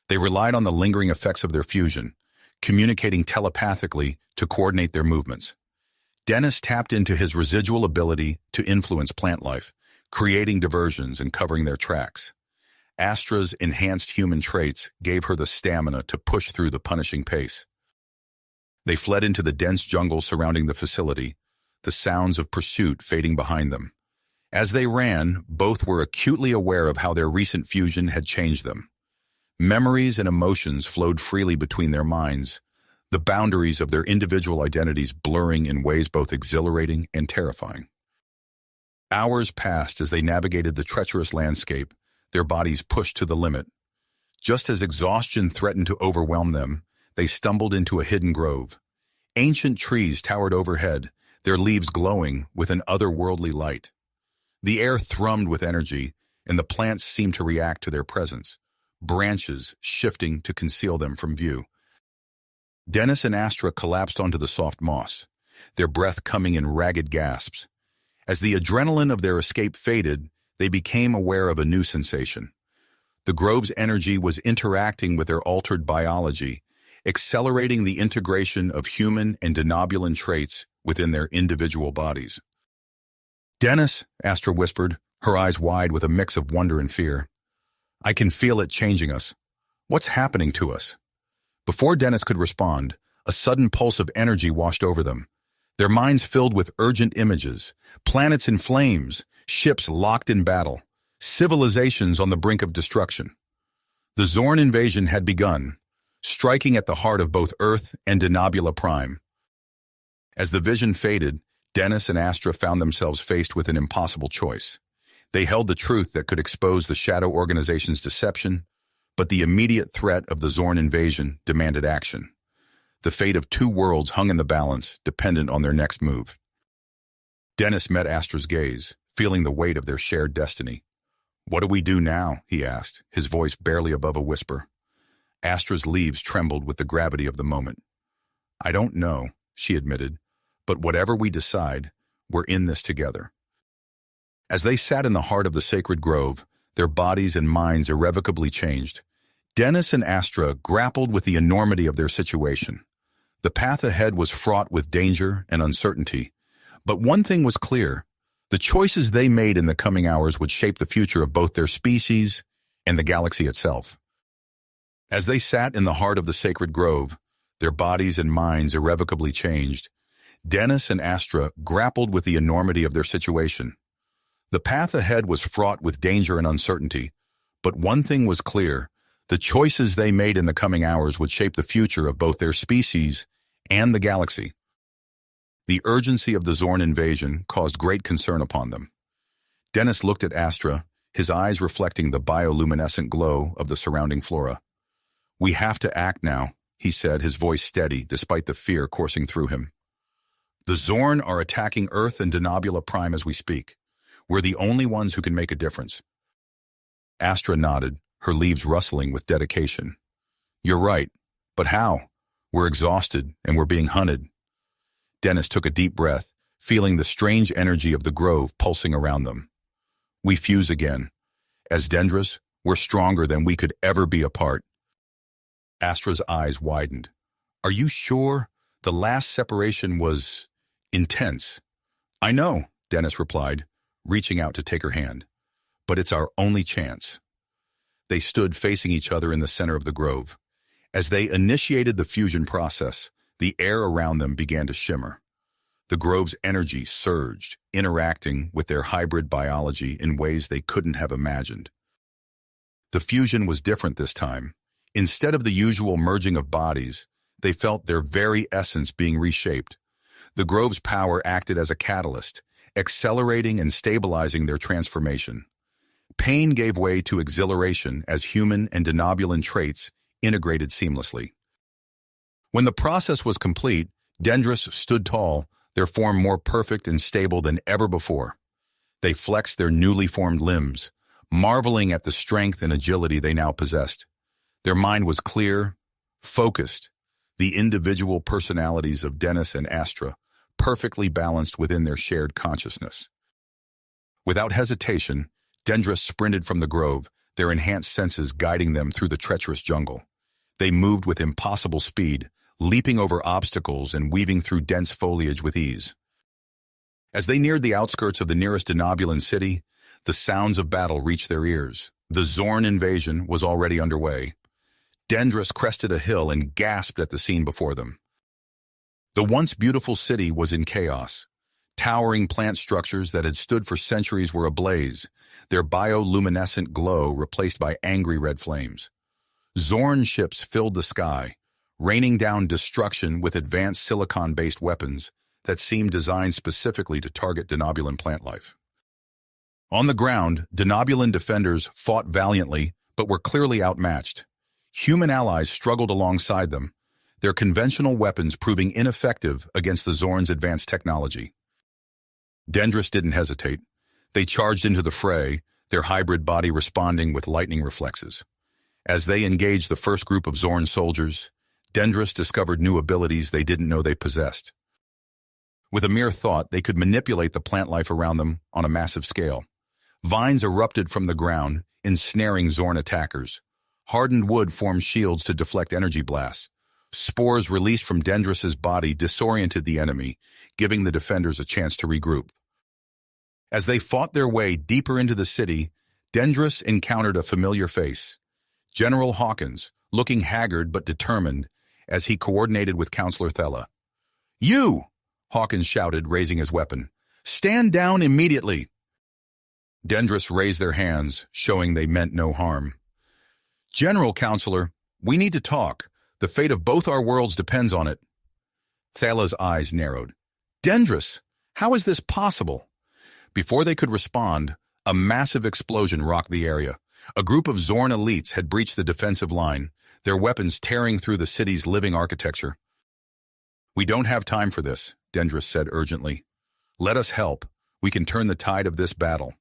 They relied on the lingering effects of their fusion, communicating telepathically to coordinate their movements. Dennis tapped into his residual ability to influence plant life, creating diversions and covering their tracks. Astra's enhanced human traits gave her the stamina to push through the punishing pace. They fled into the dense jungle surrounding the facility, the sounds of pursuit fading behind them. As they ran, both were acutely aware of how their recent fusion had changed them. Memories and emotions flowed freely between their minds, the boundaries of their individual identities blurring in ways both exhilarating and terrifying. Hours passed as they navigated the treacherous landscape, their bodies pushed to the limit. Just as exhaustion threatened to overwhelm them, they stumbled into a hidden grove. Ancient trees towered overhead, their leaves glowing with an otherworldly light. The air thrummed with energy, and the plants seemed to react to their presence, branches shifting to conceal them from view. Dennis and Astra collapsed onto the soft moss, their breath coming in ragged gasps. As the adrenaline of their escape faded, they became aware of a new sensation. The grove's energy was interacting with their altered biology, accelerating the integration of human and denobulan traits within their individual bodies. "Dennis," Astra whispered, her eyes wide with a mix of wonder and fear. "I can feel it changing us. What's happening to us?" Before Dennis could respond, a sudden pulse of energy washed over them. Their minds filled with urgent images, planets in flames, ships locked in battle, civilizations on the brink of destruction. The Zorn invasion had begun, striking at the heart of both Earth and Denobula Prime. As the vision faded, Dennis and Astra found themselves faced with an impossible choice. They held the truth that could expose the Shadow Organization's deception, but the immediate threat of the Zorn invasion demanded action. The fate of two worlds hung in the balance, dependent on their next move. Dennis met Astra's gaze, feeling the weight of their shared destiny. "What do we do now?" he asked, his voice barely above a whisper. Astra's leaves trembled with the gravity of the moment. "I don't know," she admitted, "but whatever we decide, we're in this together." As they sat in the heart of the sacred grove, their bodies and minds irrevocably changed. Dennis and Astra grappled with the enormity of their situation. The path ahead was fraught with danger and uncertainty, but one thing was clear. The choices they made in the coming hours would shape the future of both their species and the galaxy itself. As they sat in the heart of the sacred grove, their bodies and minds irrevocably changed. Dennis and Astra grappled with the enormity of their situation. The path ahead was fraught with danger and uncertainty, but one thing was clear. The choices they made in the coming hours would shape the future of both their species and the galaxy. The urgency of the Zorn invasion caused great concern upon them. Dennis looked at Astra, his eyes reflecting the bioluminescent glow of the surrounding flora. "We have to act now," he said, his voice steady despite the fear coursing through him. "The Zorn are attacking Earth and Denobula Prime as we speak. We're the only ones who can make a difference." Astra nodded, her leaves rustling with dedication. "You're right, but how? We're exhausted and we're being hunted." Dennis took a deep breath, feeling the strange energy of the grove pulsing around them. "We fuse again. As Dendras, we're stronger than we could ever be apart." Astra's eyes widened. "Are you sure? The last separation was intense." "I know," Dennis replied, reaching out to take her hand. "But it's our only chance." They stood facing each other in the center of the grove. As they initiated the fusion process, the air around them began to shimmer. The grove's energy surged, interacting with their hybrid biology in ways they couldn't have imagined. The fusion was different this time. Instead of the usual merging of bodies, they felt their very essence being reshaped. The grove's power acted as a catalyst, accelerating and stabilizing their transformation. Pain gave way to exhilaration as human and denobulan traits integrated seamlessly. When the process was complete, Dendras stood tall, their form more perfect and stable than ever before. They flexed their newly formed limbs, marveling at the strength and agility they now possessed. Their mind was clear, focused, the individual personalities of Dennis and Astra perfectly balanced within their shared consciousness. Without hesitation, Dendras sprinted from the grove, their enhanced senses guiding them through the treacherous jungle. They moved with impossible speed, leaping over obstacles and weaving through dense foliage with ease. As they neared the outskirts of the nearest denobulan city, the sounds of battle reached their ears. The Zorn invasion was already underway. Dendras crested a hill and gasped at the scene before them. The once beautiful city was in chaos. Towering plant structures that had stood for centuries were ablaze, their bioluminescent glow replaced by angry red flames. Zorn ships filled the sky, raining down destruction with advanced silicon-based weapons that seemed designed specifically to target denobulan plant life. On the ground, denobulan defenders fought valiantly, but were clearly outmatched. Human allies struggled alongside them, their conventional weapons proving ineffective against the Zorn's advanced technology. Dendris didn't hesitate. They charged into the fray, their hybrid body responding with lightning reflexes. As they engaged the first group of Zorn soldiers, Dendris discovered new abilities they didn't know they possessed. With a mere thought, they could manipulate the plant life around them on a massive scale. Vines erupted from the ground, ensnaring Zorn attackers. Hardened wood formed shields to deflect energy blasts. Spores released from Dendris's body disoriented the enemy, giving the defenders a chance to regroup. As they fought their way deeper into the city, Dendris encountered a familiar face. General Hawkins, looking haggard but determined, as he coordinated with Counselor Thela. "You!" Hawkins shouted, raising his weapon. "Stand down immediately!" Dendris raised their hands, showing they meant no harm. "General Counselor, we need to talk. The fate of both our worlds depends on it." Thela's eyes narrowed. "Dendris, how is this possible?" Before they could respond, a massive explosion rocked the area. A group of Zorn elites had breached the defensive line, their weapons tearing through the city's living architecture. "We don't have time for this," Dendris said urgently. "Let us help. We can turn the tide of this battle."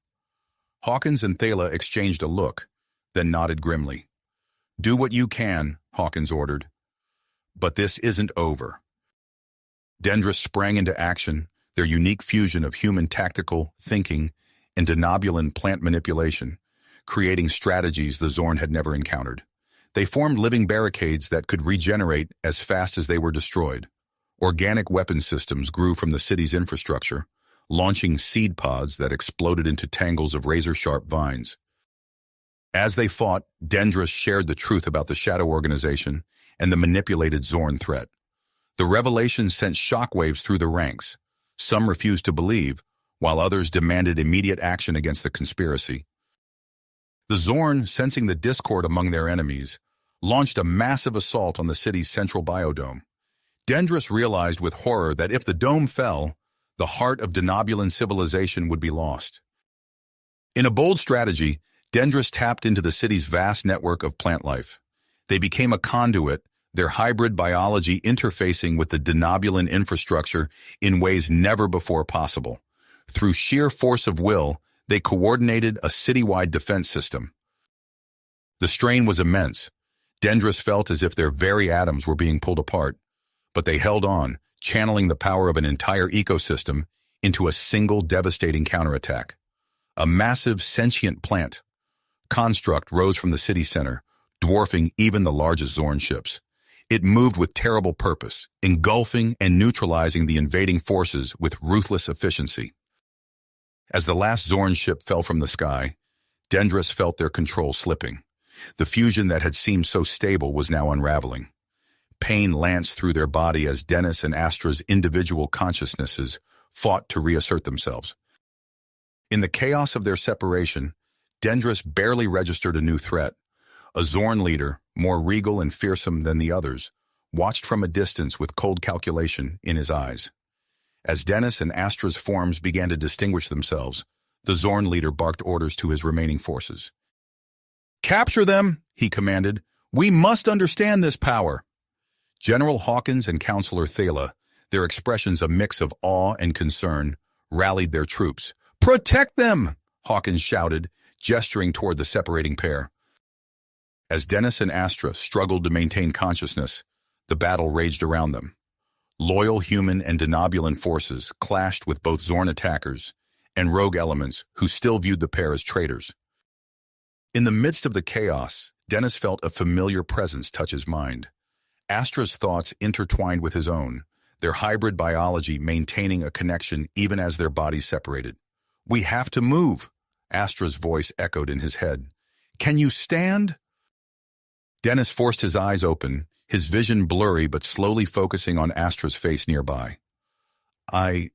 Hawkins and Thela exchanged a look, then nodded grimly. "Do what you can," Hawkins ordered. "But this isn't over." Dendris sprang into action, their unique fusion of human tactical thinking and denobulan plant manipulation, creating strategies the Zorn had never encountered. They formed living barricades that could regenerate as fast as they were destroyed. Organic weapon systems grew from the city's infrastructure, launching seed pods that exploded into tangles of razor-sharp vines. As they fought, Dendris shared the truth about the Shadow Organization and the manipulated Zorn threat. The revelation sent shockwaves through the ranks. Some refused to believe, while others demanded immediate action against the conspiracy. The Zorn, sensing the discord among their enemies, launched a massive assault on the city's central biodome. Dendris realized with horror that if the dome fell, the heart of denobulan civilization would be lost. In a bold strategy, Dendris tapped into the city's vast network of plant life. They became a conduit, their hybrid biology interfacing with the denobulan infrastructure in ways never before possible. Through sheer force of will, they coordinated a citywide defense system. The strain was immense. Dendris felt as if their very atoms were being pulled apart, but they held on, channeling the power of an entire ecosystem into a single devastating counterattack. A massive sentient plant construct rose from the city center, dwarfing even the largest Zorn ships. It moved with terrible purpose, engulfing and neutralizing the invading forces with ruthless efficiency. As the last Zorn ship fell from the sky, Dendris felt their control slipping. The fusion that had seemed so stable was now unraveling. Pain lanced through their body as Dennis and Astra's individual consciousnesses fought to reassert themselves. In the chaos of their separation, Dendris barely registered a new threat. A Zorn leader, more regal and fearsome than the others, watched from a distance with cold calculation in his eyes. As Dennis and Astra's forms began to distinguish themselves, the Zorn leader barked orders to his remaining forces. "Capture them," he commanded. "We must understand this power." General Hawkins and Counselor Thela, their expressions a mix of awe and concern, rallied their troops. "Protect them!" Hawkins shouted, gesturing toward the separating pair. As Dennis and Astra struggled to maintain consciousness, the battle raged around them. Loyal human and denobulan forces clashed with both Zorn attackers and rogue elements who still viewed the pair as traitors. In the midst of the chaos, Dennis felt a familiar presence touch his mind. Astra's thoughts intertwined with his own, their hybrid biology maintaining a connection even as their bodies separated. "We have to move," Astra's voice echoed in his head. "Can you stand?" Dennis forced his eyes open, his vision blurry but slowly focusing on Astra's face nearby. I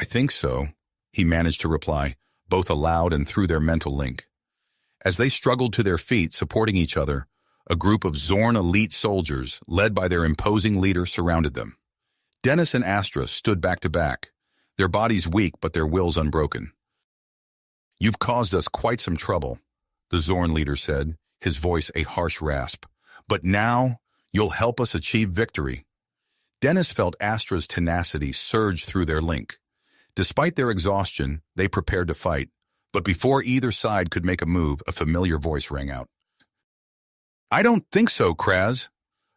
think so," he managed to reply, both aloud and through their mental link. As they struggled to their feet, supporting each other, a group of Zorn elite soldiers, led by their imposing leader, surrounded them. Dennis and Astra stood back to back, their bodies weak but their wills unbroken. You've caused us quite some trouble, the Zorn leader said, his voice a harsh rasp. But now, you'll help us achieve victory. Dennis felt Astra's tenacity surge through their link. Despite their exhaustion, they prepared to fight. But before either side could make a move, a familiar voice rang out. I don't think so, Kraz.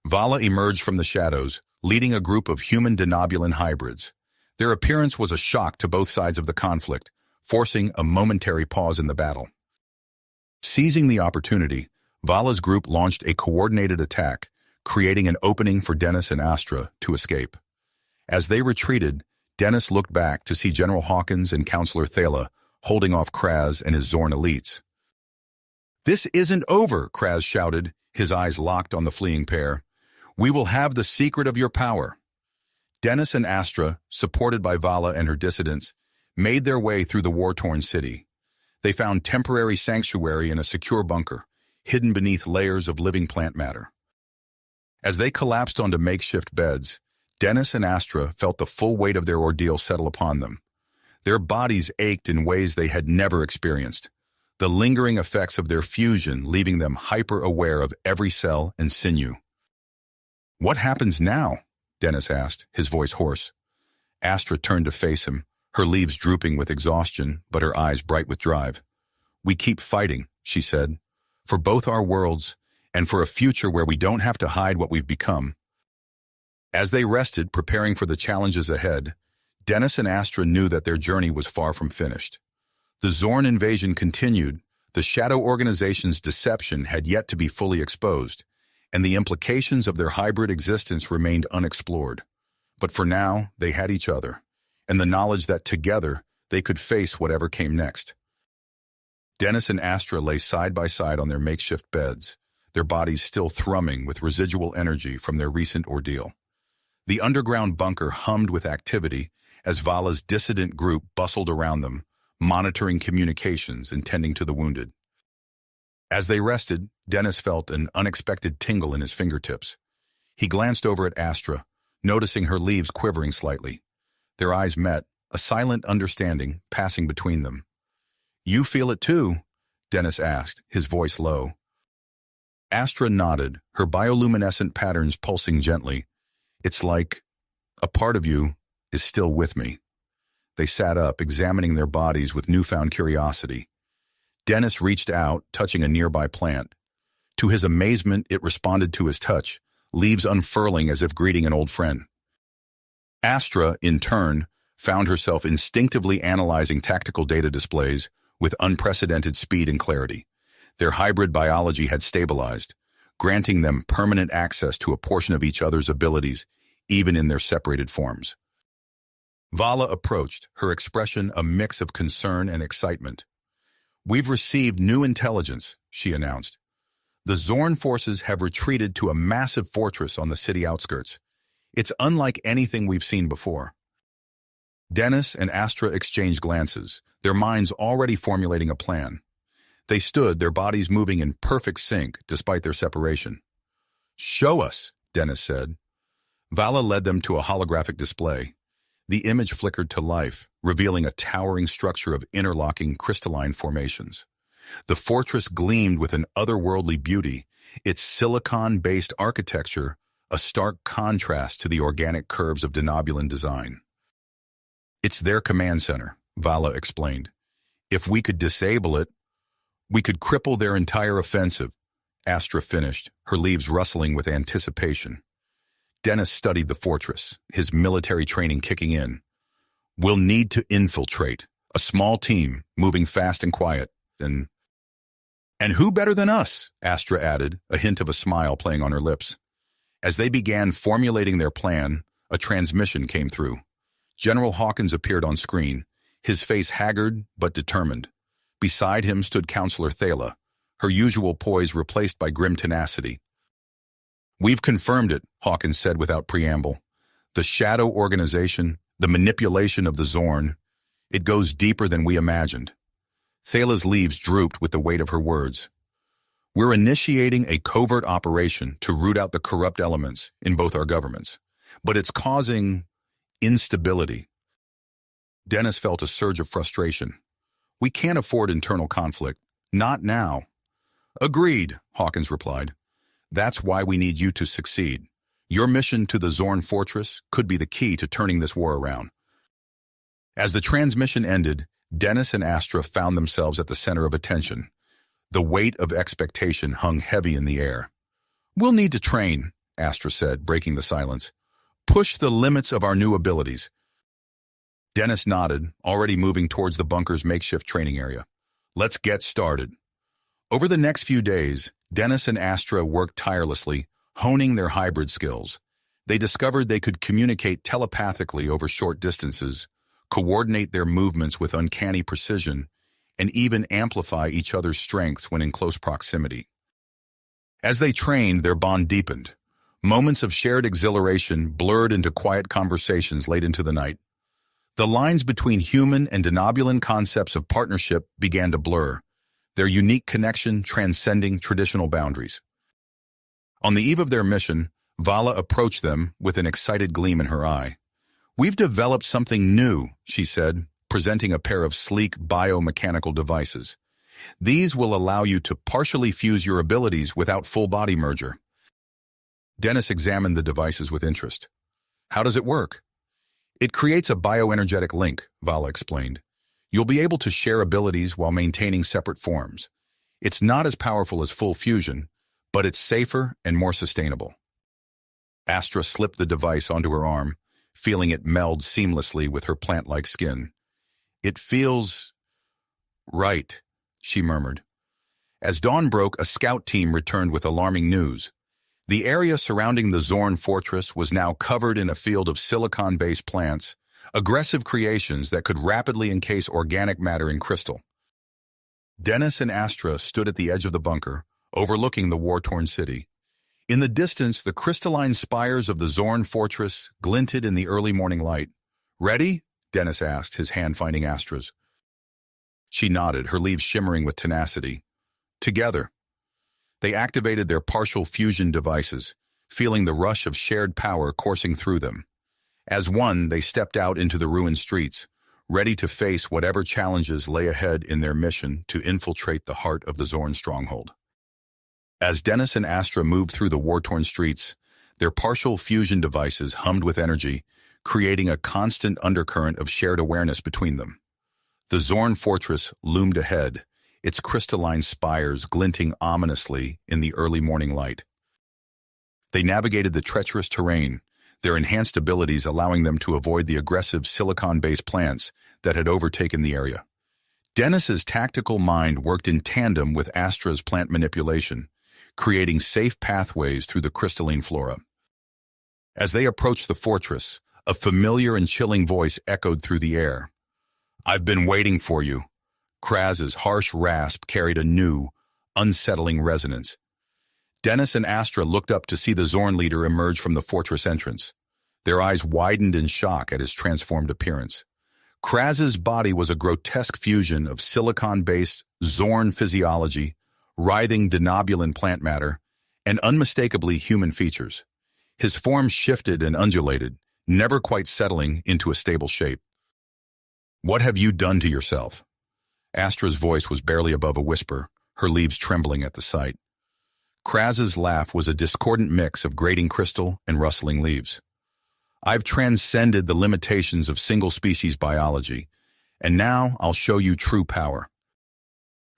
Vala emerged from the shadows, leading a group of human denobulan hybrids. Their appearance was a shock to both sides of the conflict, forcing a momentary pause in the battle. Seizing the opportunity, Vala's group launched a coordinated attack, creating an opening for Dennis and Astra to escape. As they retreated, Dennis looked back to see General Hawkins and Counselor Thala holding off Kraz and his Zorn elites. This isn't over, Kraz shouted, his eyes locked on the fleeing pair. We will have the secret of your power. Dennis and Astra, supported by Vala and her dissidents, made their way through the war-torn city. They found temporary sanctuary in a secure bunker, hidden beneath layers of living plant matter. As they collapsed onto makeshift beds, Dennis and Astra felt the full weight of their ordeal settle upon them. Their bodies ached in ways they had never experienced, the lingering effects of their fusion leaving them hyper-aware of every cell and sinew. What happens now? Dennis asked, his voice hoarse. Astra turned to face him, her leaves drooping with exhaustion, but her eyes bright with drive. We keep fighting, she said, for both our worlds and for a future where we don't have to hide what we've become. As they rested, preparing for the challenges ahead, Dennis and Astra knew that their journey was far from finished. The Zorn invasion continued, the Shadow Organization's deception had yet to be fully exposed, and the implications of their hybrid existence remained unexplored. But for now, they had each other, and the knowledge that together they could face whatever came next. Dennis and Astra lay side by side on their makeshift beds, their bodies still thrumming with residual energy from their recent ordeal. The underground bunker hummed with activity as Vala's dissident group bustled around them, monitoring communications and tending to the wounded. As they rested, Dennis felt an unexpected tingle in his fingertips. He glanced over at Astra, noticing her leaves quivering slightly. Their eyes met, a silent understanding passing between them. You feel it too? Dennis asked, his voice low. Astra nodded, her bioluminescent patterns pulsing gently. It's like a part of you is still with me. They sat up, examining their bodies with newfound curiosity. Dennis reached out, touching a nearby plant. To his amazement, it responded to his touch, leaves unfurling as if greeting an old friend. Astra, in turn, found herself instinctively analyzing tactical data displays with unprecedented speed and clarity. Their hybrid biology had stabilized, granting them permanent access to a portion of each other's abilities, even in their separated forms. Vala approached, her expression a mix of concern and excitement. We've received new intelligence, she announced. The Zorn forces have retreated to a massive fortress on the city outskirts. It's unlike anything we've seen before. Dennis and Astra exchanged glances, their minds already formulating a plan. They stood, their bodies moving in perfect sync despite their separation. Show us, Dennis said. Vala led them to a holographic display. The image flickered to life, revealing a towering structure of interlocking crystalline formations. The fortress gleamed with an otherworldly beauty, its silicon-based architecture a stark contrast to the organic curves of denobulan design. It's their command center, Vala explained. If we could disable it, we could cripple their entire offensive. Astra finished, her leaves rustling with anticipation. Dennis studied the fortress, his military training kicking in. We'll need to infiltrate, a small team, moving fast and quiet, and who better than us? Astra added, a hint of a smile playing on her lips. As they began formulating their plan, a transmission came through. General Hawkins appeared on screen, his face haggard but determined. Beside him stood Counselor Thala, her usual poise replaced by grim tenacity. We've confirmed it, Hawkins said without preamble. The Shadow Organization, the manipulation of the Zorn, it goes deeper than we imagined. Thala's leaves drooped with the weight of her words. We're initiating a covert operation to root out the corrupt elements in both our governments, but it's causing instability. Dennis felt a surge of frustration. We can't afford internal conflict. Not now. Agreed, Hawkins replied. That's why we need you to succeed. Your mission to the Zorn fortress could be the key to turning this war around. As the transmission ended, Dennis and Astra found themselves at the center of attention. The weight of expectation hung heavy in the air. We'll need to train, Astra said, breaking the silence. Push the limits of our new abilities. Dennis nodded, already moving towards the bunker's makeshift training area. Let's get started. Over the next few days, Dennis and Astra worked tirelessly, honing their hybrid skills. They discovered they could communicate telepathically over short distances, coordinate their movements with uncanny precision, and even amplify each other's strengths when in close proximity. As they trained, their bond deepened. Moments of shared exhilaration blurred into quiet conversations late into the night. The lines between human and denobulan concepts of partnership began to blur, their unique connection transcending traditional boundaries. On the eve of their mission, Vala approached them with an excited gleam in her eye. We've developed something new, she said, presenting a pair of sleek biomechanical devices. These will allow you to partially fuse your abilities without full-body merger. Dennis examined the devices with interest. How does it work? It creates a bioenergetic link, Vala explained. You'll be able to share abilities while maintaining separate forms. It's not as powerful as full fusion, but it's safer and more sustainable. Astra slipped the device onto her arm, feeling it meld seamlessly with her plant-like skin. It feels right, she murmured. As dawn broke, a scout team returned with alarming news. The area surrounding the Zorn fortress was now covered in a field of silicon-based plants, aggressive creations that could rapidly encase organic matter in crystal. Dennis and Astra stood at the edge of the bunker, overlooking the war-torn city. In the distance, the crystalline spires of the Zorn fortress glinted in the early morning light. Ready? Dennis asked, his hand finding Astra's. She nodded, her leaves shimmering with tenacity. Together. They activated their partial fusion devices, feeling the rush of shared power coursing through them. As one, they stepped out into the ruined streets, ready to face whatever challenges lay ahead in their mission to infiltrate the heart of the Zorn stronghold. As Dennis and Astra moved through the war-torn streets, their partial fusion devices hummed with energy, creating a constant undercurrent of shared awareness between them. The Zorn fortress loomed ahead, its crystalline spires glinting ominously in the early morning light. They navigated the treacherous terrain, their enhanced abilities allowing them to avoid the aggressive silicon-based plants that had overtaken the area. Dennis's tactical mind worked in tandem with Astra's plant manipulation, creating safe pathways through the crystalline flora. As they approached the fortress, a familiar and chilling voice echoed through the air. I've been waiting for you. Kraz's harsh rasp carried a new, unsettling resonance. Dennis and Astra looked up to see the Zorn leader emerge from the fortress entrance. Their eyes widened in shock at his transformed appearance. Kraz's body was a grotesque fusion of silicon-based Zorn physiology, writhing denobulan plant matter, and unmistakably human features. His form shifted and undulated, never quite settling into a stable shape. What have you done to yourself? Astra's voice was barely above a whisper, her leaves trembling at the sight. Kraz's laugh was a discordant mix of grating crystal and rustling leaves. I've transcended the limitations of single-species biology, and now I'll show you true power.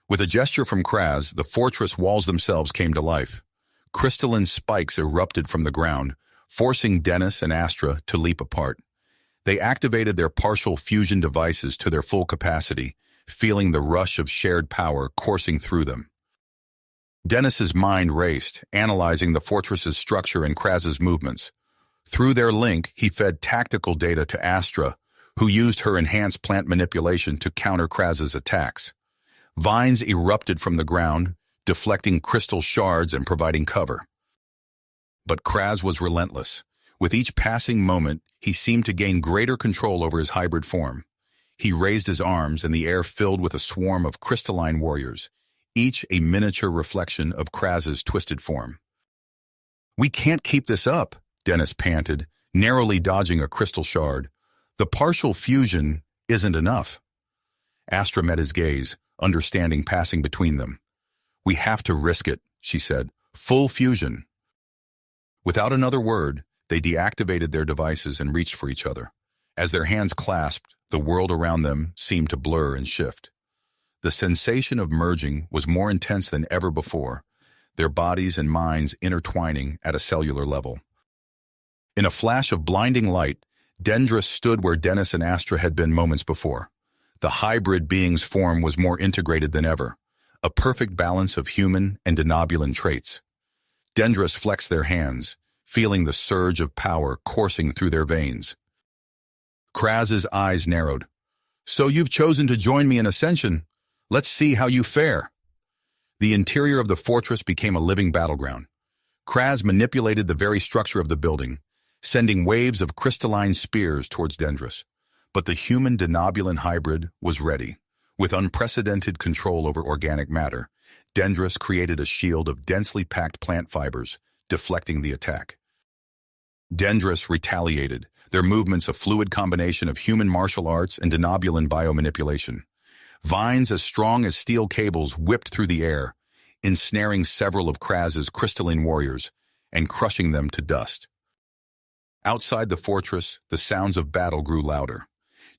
With a gesture from Kraz, the fortress walls themselves came to life. Crystalline spikes erupted from the ground, forcing Dennis and Astra to leap apart. They activated their partial fusion devices to their full capacity, feeling the rush of shared power coursing through them. Dennis's mind raced, analyzing the fortress's structure and Kraz's movements. Through their link, he fed tactical data to Astra, who used her enhanced plant manipulation to counter Kraz's attacks. Vines erupted from the ground, deflecting crystal shards and providing cover. But Kraz was relentless. With each passing moment, he seemed to gain greater control over his hybrid form. He raised his arms, and the air filled with a swarm of crystalline warriors, each a miniature reflection of Kraz's twisted form. We can't keep this up, Dennis panted, narrowly dodging a crystal shard. The partial fusion isn't enough. Astra met his gaze, understanding passing between them. "We have to risk it," she said. "Full fusion." Without another word, they deactivated their devices and reached for each other. As their hands clasped, the world around them seemed to blur and shift. The sensation of merging was more intense than ever before, their bodies and minds intertwining at a cellular level. In a flash of blinding light, Dendris stood where Dennis and Astra had been moments before. The hybrid being's form was more integrated than ever, a perfect balance of human and denobulan traits. Dendris flexed their hands, feeling the surge of power coursing through their veins. Kraz's eyes narrowed. "So you've chosen to join me in Ascension? Let's see how you fare." The interior of the fortress became a living battleground. Kraz manipulated the very structure of the building, sending waves of crystalline spears towards Dendris. But the human denobulan hybrid was ready. With unprecedented control over organic matter, Dendris created a shield of densely packed plant fibers, deflecting the attack. Dendris retaliated, their movements a fluid combination of human martial arts and denobulan biomanipulation. Vines as strong as steel cables whipped through the air, ensnaring several of Kraz's crystalline warriors and crushing them to dust. Outside the fortress, the sounds of battle grew louder.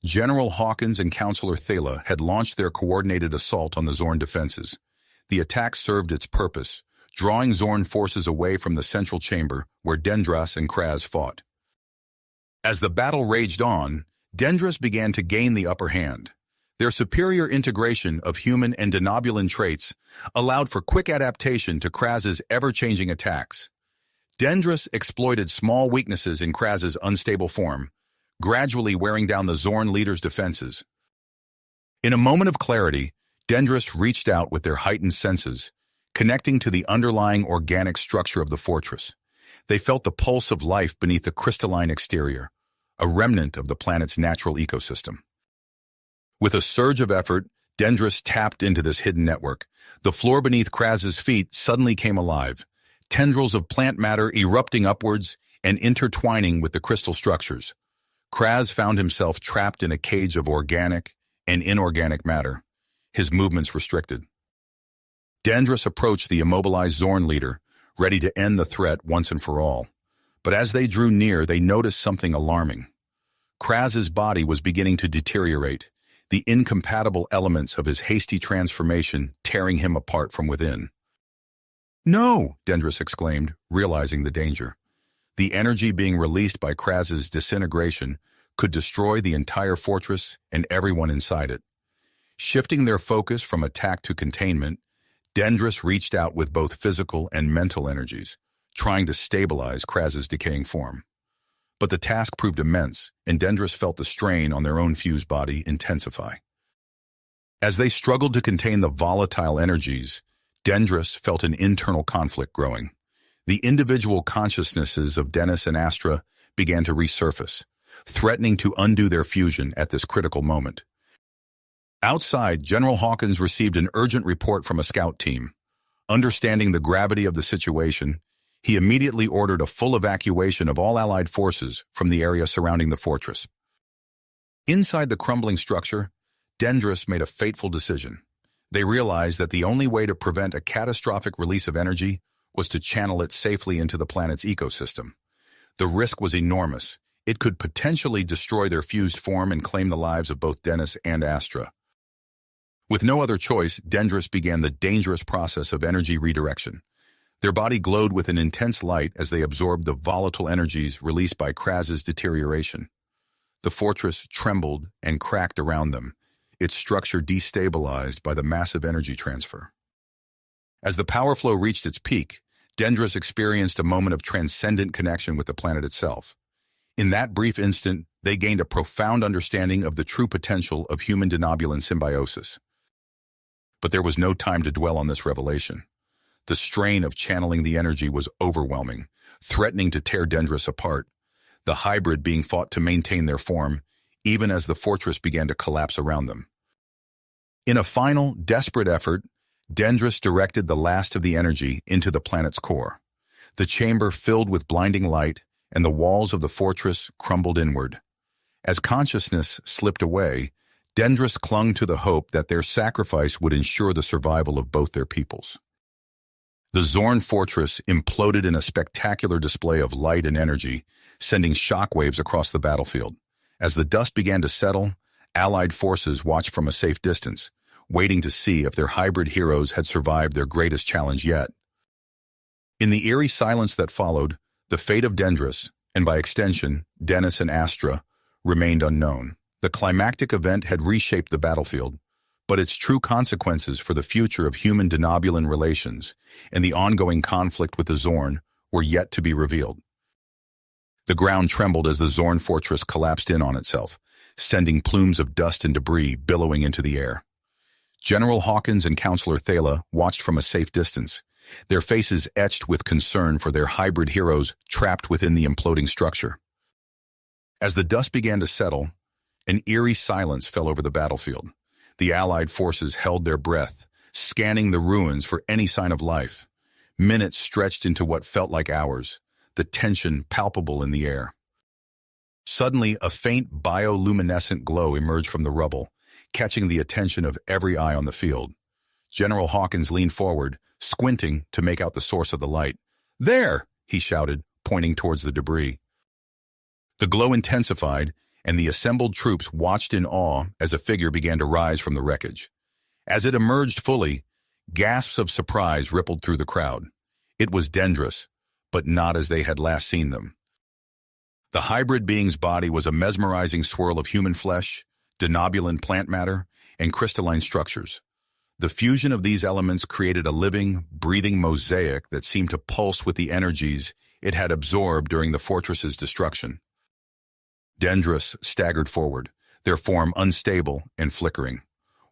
General Hawkins and Counselor Thala had launched their coordinated assault on the Zorn defenses. The attack served its purpose, drawing Zorn forces away from the central chamber where Dendris and Kraz fought. As the battle raged on, Dendris began to gain the upper hand. Their superior integration of human and denobulan traits allowed for quick adaptation to Kraz's ever-changing attacks. Dendris exploited small weaknesses in Kraz's unstable form, gradually wearing down the Zorn leader's defenses. In a moment of clarity, Dendris reached out with their heightened senses, connecting to the underlying organic structure of the fortress. They felt the pulse of life beneath the crystalline exterior, a remnant of the planet's natural ecosystem. With a surge of effort, Dendris tapped into this hidden network. The floor beneath Kraz's feet suddenly came alive, tendrils of plant matter erupting upwards and intertwining with the crystal structures. Kraz found himself trapped in a cage of organic and inorganic matter, his movements restricted. Dendris approached the immobilized Zorn leader, ready to end the threat once and for all. But as they drew near, they noticed something alarming. Kraz's body was beginning to deteriorate, the incompatible elements of his hasty transformation tearing him apart from within. "No!" Dendris exclaimed, realizing the danger. The energy being released by Kraz's disintegration could destroy the entire fortress and everyone inside it. Shifting their focus from attack to containment, Dendris reached out with both physical and mental energies, trying to stabilize Kraz's decaying form. But the task proved immense, and Dendris felt the strain on their own fused body intensify. As they struggled to contain the volatile energies, Dendris felt an internal conflict growing. The individual consciousnesses of Dennis and Astra began to resurface, threatening to undo their fusion at this critical moment. Outside, General Hawkins received an urgent report from a scout team. Understanding the gravity of the situation, he immediately ordered a full evacuation of all Allied forces from the area surrounding the fortress. Inside the crumbling structure, Dendris made a fateful decision. They realized that the only way to prevent a catastrophic release of energy was to channel it safely into the planet's ecosystem. The risk was enormous. It could potentially destroy their fused form and claim the lives of both Dennis and Astra. With no other choice, Dendris began the dangerous process of energy redirection. Their body glowed with an intense light as they absorbed the volatile energies released by Kraz's deterioration. The fortress trembled and cracked around them, its structure destabilized by the massive energy transfer. As the power flow reached its peak, Dendris experienced a moment of transcendent connection with the planet itself. In that brief instant, they gained a profound understanding of the true potential of human denobulan symbiosis. But there was no time to dwell on this revelation. The strain of channeling the energy was overwhelming, threatening to tear Dendris apart, the hybrid being fought to maintain their form, even as the fortress began to collapse around them. In a final, desperate effort, Dendris directed the last of the energy into the planet's core. The chamber filled with blinding light, and the walls of the fortress crumbled inward. As consciousness slipped away, Dendris clung to the hope that their sacrifice would ensure the survival of both their peoples. The Zorn fortress imploded in a spectacular display of light and energy, sending shockwaves across the battlefield. As the dust began to settle, Allied forces watched from a safe distance, waiting to see if their hybrid heroes had survived their greatest challenge yet. In the eerie silence that followed, the fate of Dendris, and by extension, Dennis and Astra, remained unknown. The climactic event had reshaped the battlefield, but its true consequences for the future of human-denobulan relations and the ongoing conflict with the Zorn were yet to be revealed. The ground trembled as the Zorn fortress collapsed in on itself, sending plumes of dust and debris billowing into the air. General Hawkins and Counselor Thala watched from a safe distance, their faces etched with concern for their hybrid heroes trapped within the imploding structure. As the dust began to settle, an eerie silence fell over the battlefield. The Allied forces held their breath, scanning the ruins for any sign of life. Minutes stretched into what felt like hours, the tension palpable in the air. Suddenly, a faint bioluminescent glow emerged from the rubble, catching the attention of every eye on the field. General Hawkins leaned forward, squinting to make out the source of the light. "There!" he shouted, pointing towards the debris. The glow intensified, and the assembled troops watched in awe as a figure began to rise from the wreckage. As it emerged fully, gasps of surprise rippled through the crowd. It was Dendris, but not as they had last seen them. The hybrid being's body was a mesmerizing swirl of human flesh, denobulan plant matter, and crystalline structures. The fusion of these elements created a living, breathing mosaic that seemed to pulse with the energies it had absorbed during the fortress's destruction. Dendris staggered forward, their form unstable and flickering.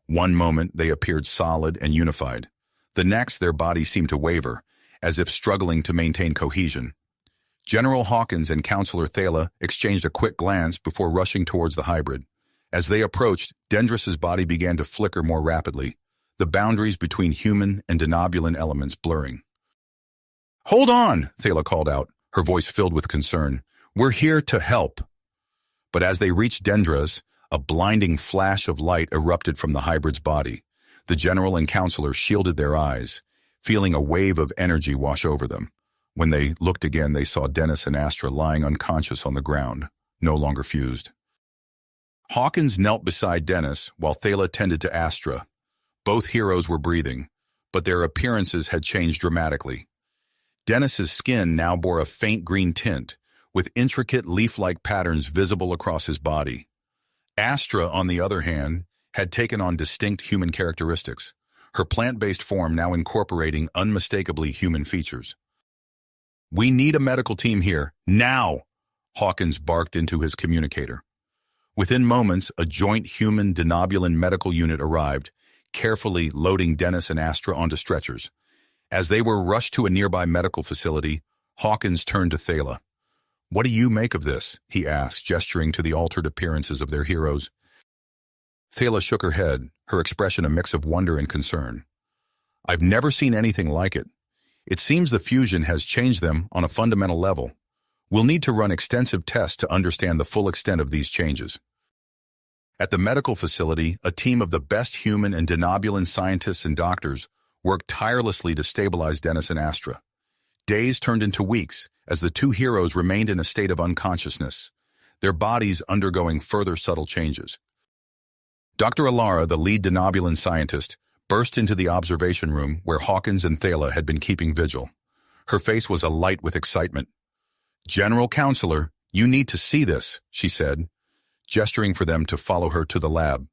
One moment they appeared solid and unified. The next their bodies seemed to waver, as if struggling to maintain cohesion. General Hawkins and Counselor Thala exchanged a quick glance before rushing towards the hybrid. As they approached, Dendris's body began to flicker more rapidly, the boundaries between human and denobulan elements blurring. "Hold on," Thala called out, her voice filled with concern. "We're here to help." But as they reached Dendris, a blinding flash of light erupted from the hybrid's body. The general and counselor shielded their eyes, feeling a wave of energy wash over them. When they looked again, they saw Dennis and Astra lying unconscious on the ground, no longer fused. Hawkins knelt beside Dennis while Thala tended to Astra. Both heroes were breathing, but their appearances had changed dramatically. Dennis's skin now bore a faint green tint, with intricate leaf-like patterns visible across his body. Astra, on the other hand, had taken on distinct human characteristics, her plant-based form now incorporating unmistakably human features. "We need a medical team here, now!" Hawkins barked into his communicator. Within moments, a joint human denobulan medical unit arrived, carefully loading Dennis and Astra onto stretchers. As they were rushed to a nearby medical facility, Hawkins turned to Thala. "What do you make of this?" he asked, gesturing to the altered appearances of their heroes. Thala shook her head, her expression a mix of wonder and concern. "I've never seen anything like it. It seems the fusion has changed them on a fundamental level. We'll need to run extensive tests to understand the full extent of these changes." At the medical facility, a team of the best human and denobulan scientists and doctors worked tirelessly to stabilize Dennis and Astra. Days turned into weeks as the two heroes remained in a state of unconsciousness, their bodies undergoing further subtle changes. Dr. Alara, the lead denobulan scientist, burst into the observation room where Hawkins and Thala had been keeping vigil. Her face was alight with excitement. "General Counselor, you need to see this," she said, gesturing for them to follow her to the lab.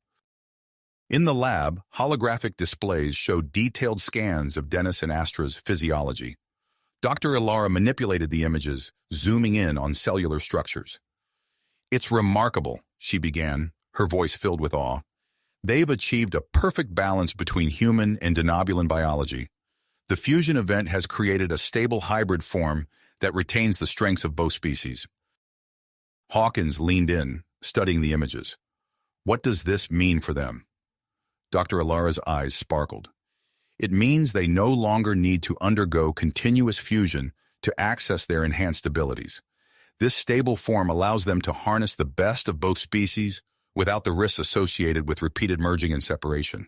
In the lab, holographic displays showed detailed scans of Dennis and Astra's physiology. Dr. Alara manipulated the images, zooming in on cellular structures. "It's remarkable," she began, her voice filled with awe. "They've achieved a perfect balance between human and denobulan biology. The fusion event has created a stable hybrid form that retains the strengths of both species." Hawkins leaned in, studying the images. "What does this mean for them?" Dr. Alara's eyes sparkled. "It means they no longer need to undergo continuous fusion to access their enhanced abilities. This stable form allows them to harness the best of both species without the risks associated with repeated merging and separation.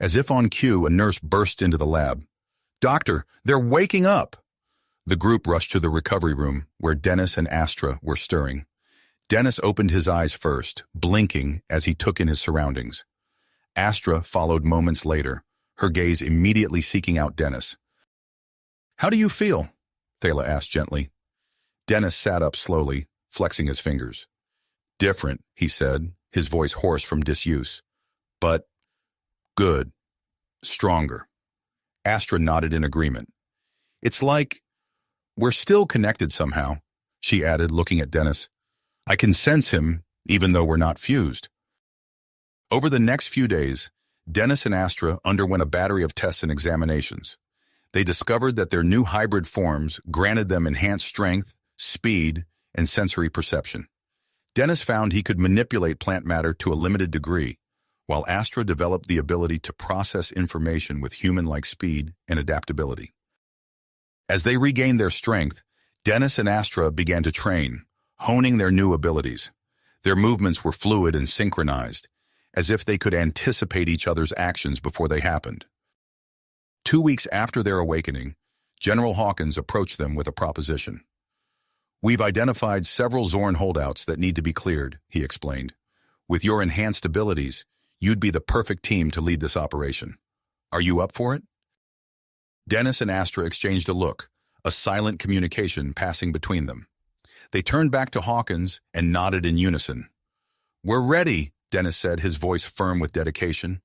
As if on cue, a nurse burst into the lab. "Doctor, they're waking up!" The group rushed to the recovery room, where Dennis and Astra were stirring. Dennis opened his eyes first, blinking as he took in his surroundings. Astra followed moments later, her gaze immediately seeking out Dennis. "How do you feel?" Thala asked gently. Dennis sat up slowly, flexing his fingers. "Different," he said, his voice hoarse from disuse. "But good. Stronger." Astra nodded in agreement. "It's like we're still connected somehow," she added, looking at Dennis. "I can sense him, even though we're not fused." Over the next few days, Dennis and Astra underwent a battery of tests and examinations. They discovered that their new hybrid forms granted them enhanced strength, speed, and sensory perception. Dennis found he could manipulate plant matter to a limited degree, while Astra developed the ability to process information with human-like speed and adaptability. As they regained their strength, Dennis and Astra began to train, honing their new abilities. Their movements were fluid and synchronized, as if they could anticipate each other's actions before they happened. 2 weeks after their awakening, General Hawkins approached them with a proposition. "We've identified several Zorn holdouts that need to be cleared," he explained. "With your enhanced abilities, you'd be the perfect team to lead this operation. Are you up for it?" Dennis and Astra exchanged a look, a silent communication passing between them. They turned back to Hawkins and nodded in unison. "We're ready," Dennis said, his voice firm with dedication.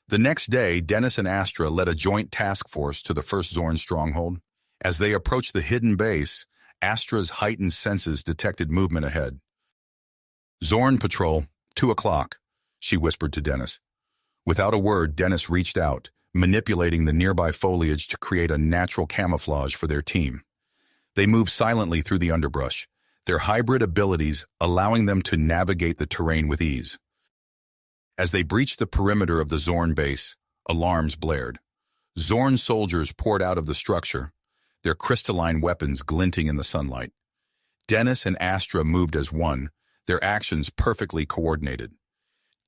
The next day, Dennis and Astra led a joint task force to the first Zorn stronghold. As they approached the hidden base, Astra's heightened senses detected movement ahead. "Zorn patrol, 2 o'clock, she whispered to Dennis. Without a word, Dennis reached out, manipulating the nearby foliage to create a natural camouflage for their team. They moved silently through the underbrush, their hybrid abilities allowing them to navigate the terrain with ease. As they breached the perimeter of the Zorn base, alarms blared. Zorn soldiers poured out of the structure, their crystalline weapons glinting in the sunlight. Dennis and Astra moved as one, their actions perfectly coordinated.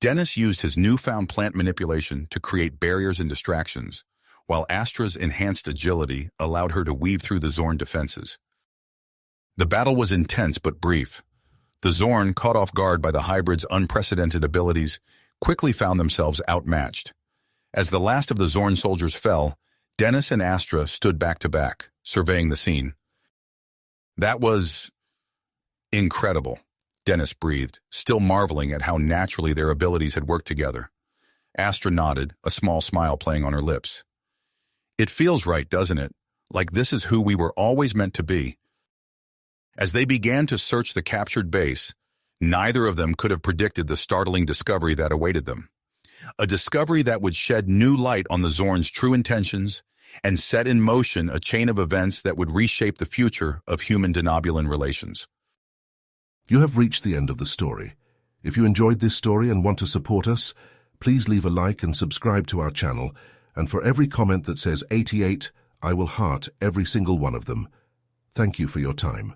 Dennis used his newfound plant manipulation to create barriers and distractions, while Astra's enhanced agility allowed her to weave through the Zorn defenses. The battle was intense but brief. The Zorn, caught off guard by the hybrid's unprecedented abilities, quickly found themselves outmatched. As the last of the Zorn soldiers fell, Dennis and Astra stood back to back, surveying the scene. "That was incredible," Dennis breathed, still marveling at how naturally their abilities had worked together. Astra nodded, a small smile playing on her lips. "It feels right, doesn't it? Like this is who we were always meant to be." As they began to search the captured base, neither of them could have predicted the startling discovery that awaited them. A discovery that would shed new light on the Zorn's true intentions and set in motion a chain of events that would reshape the future of human-denobulan relations. You have reached the end of the story. If you enjoyed this story and want to support us, please leave a like and subscribe to our channel, and for every comment that says 88, I will heart every single one of them. Thank you for your time.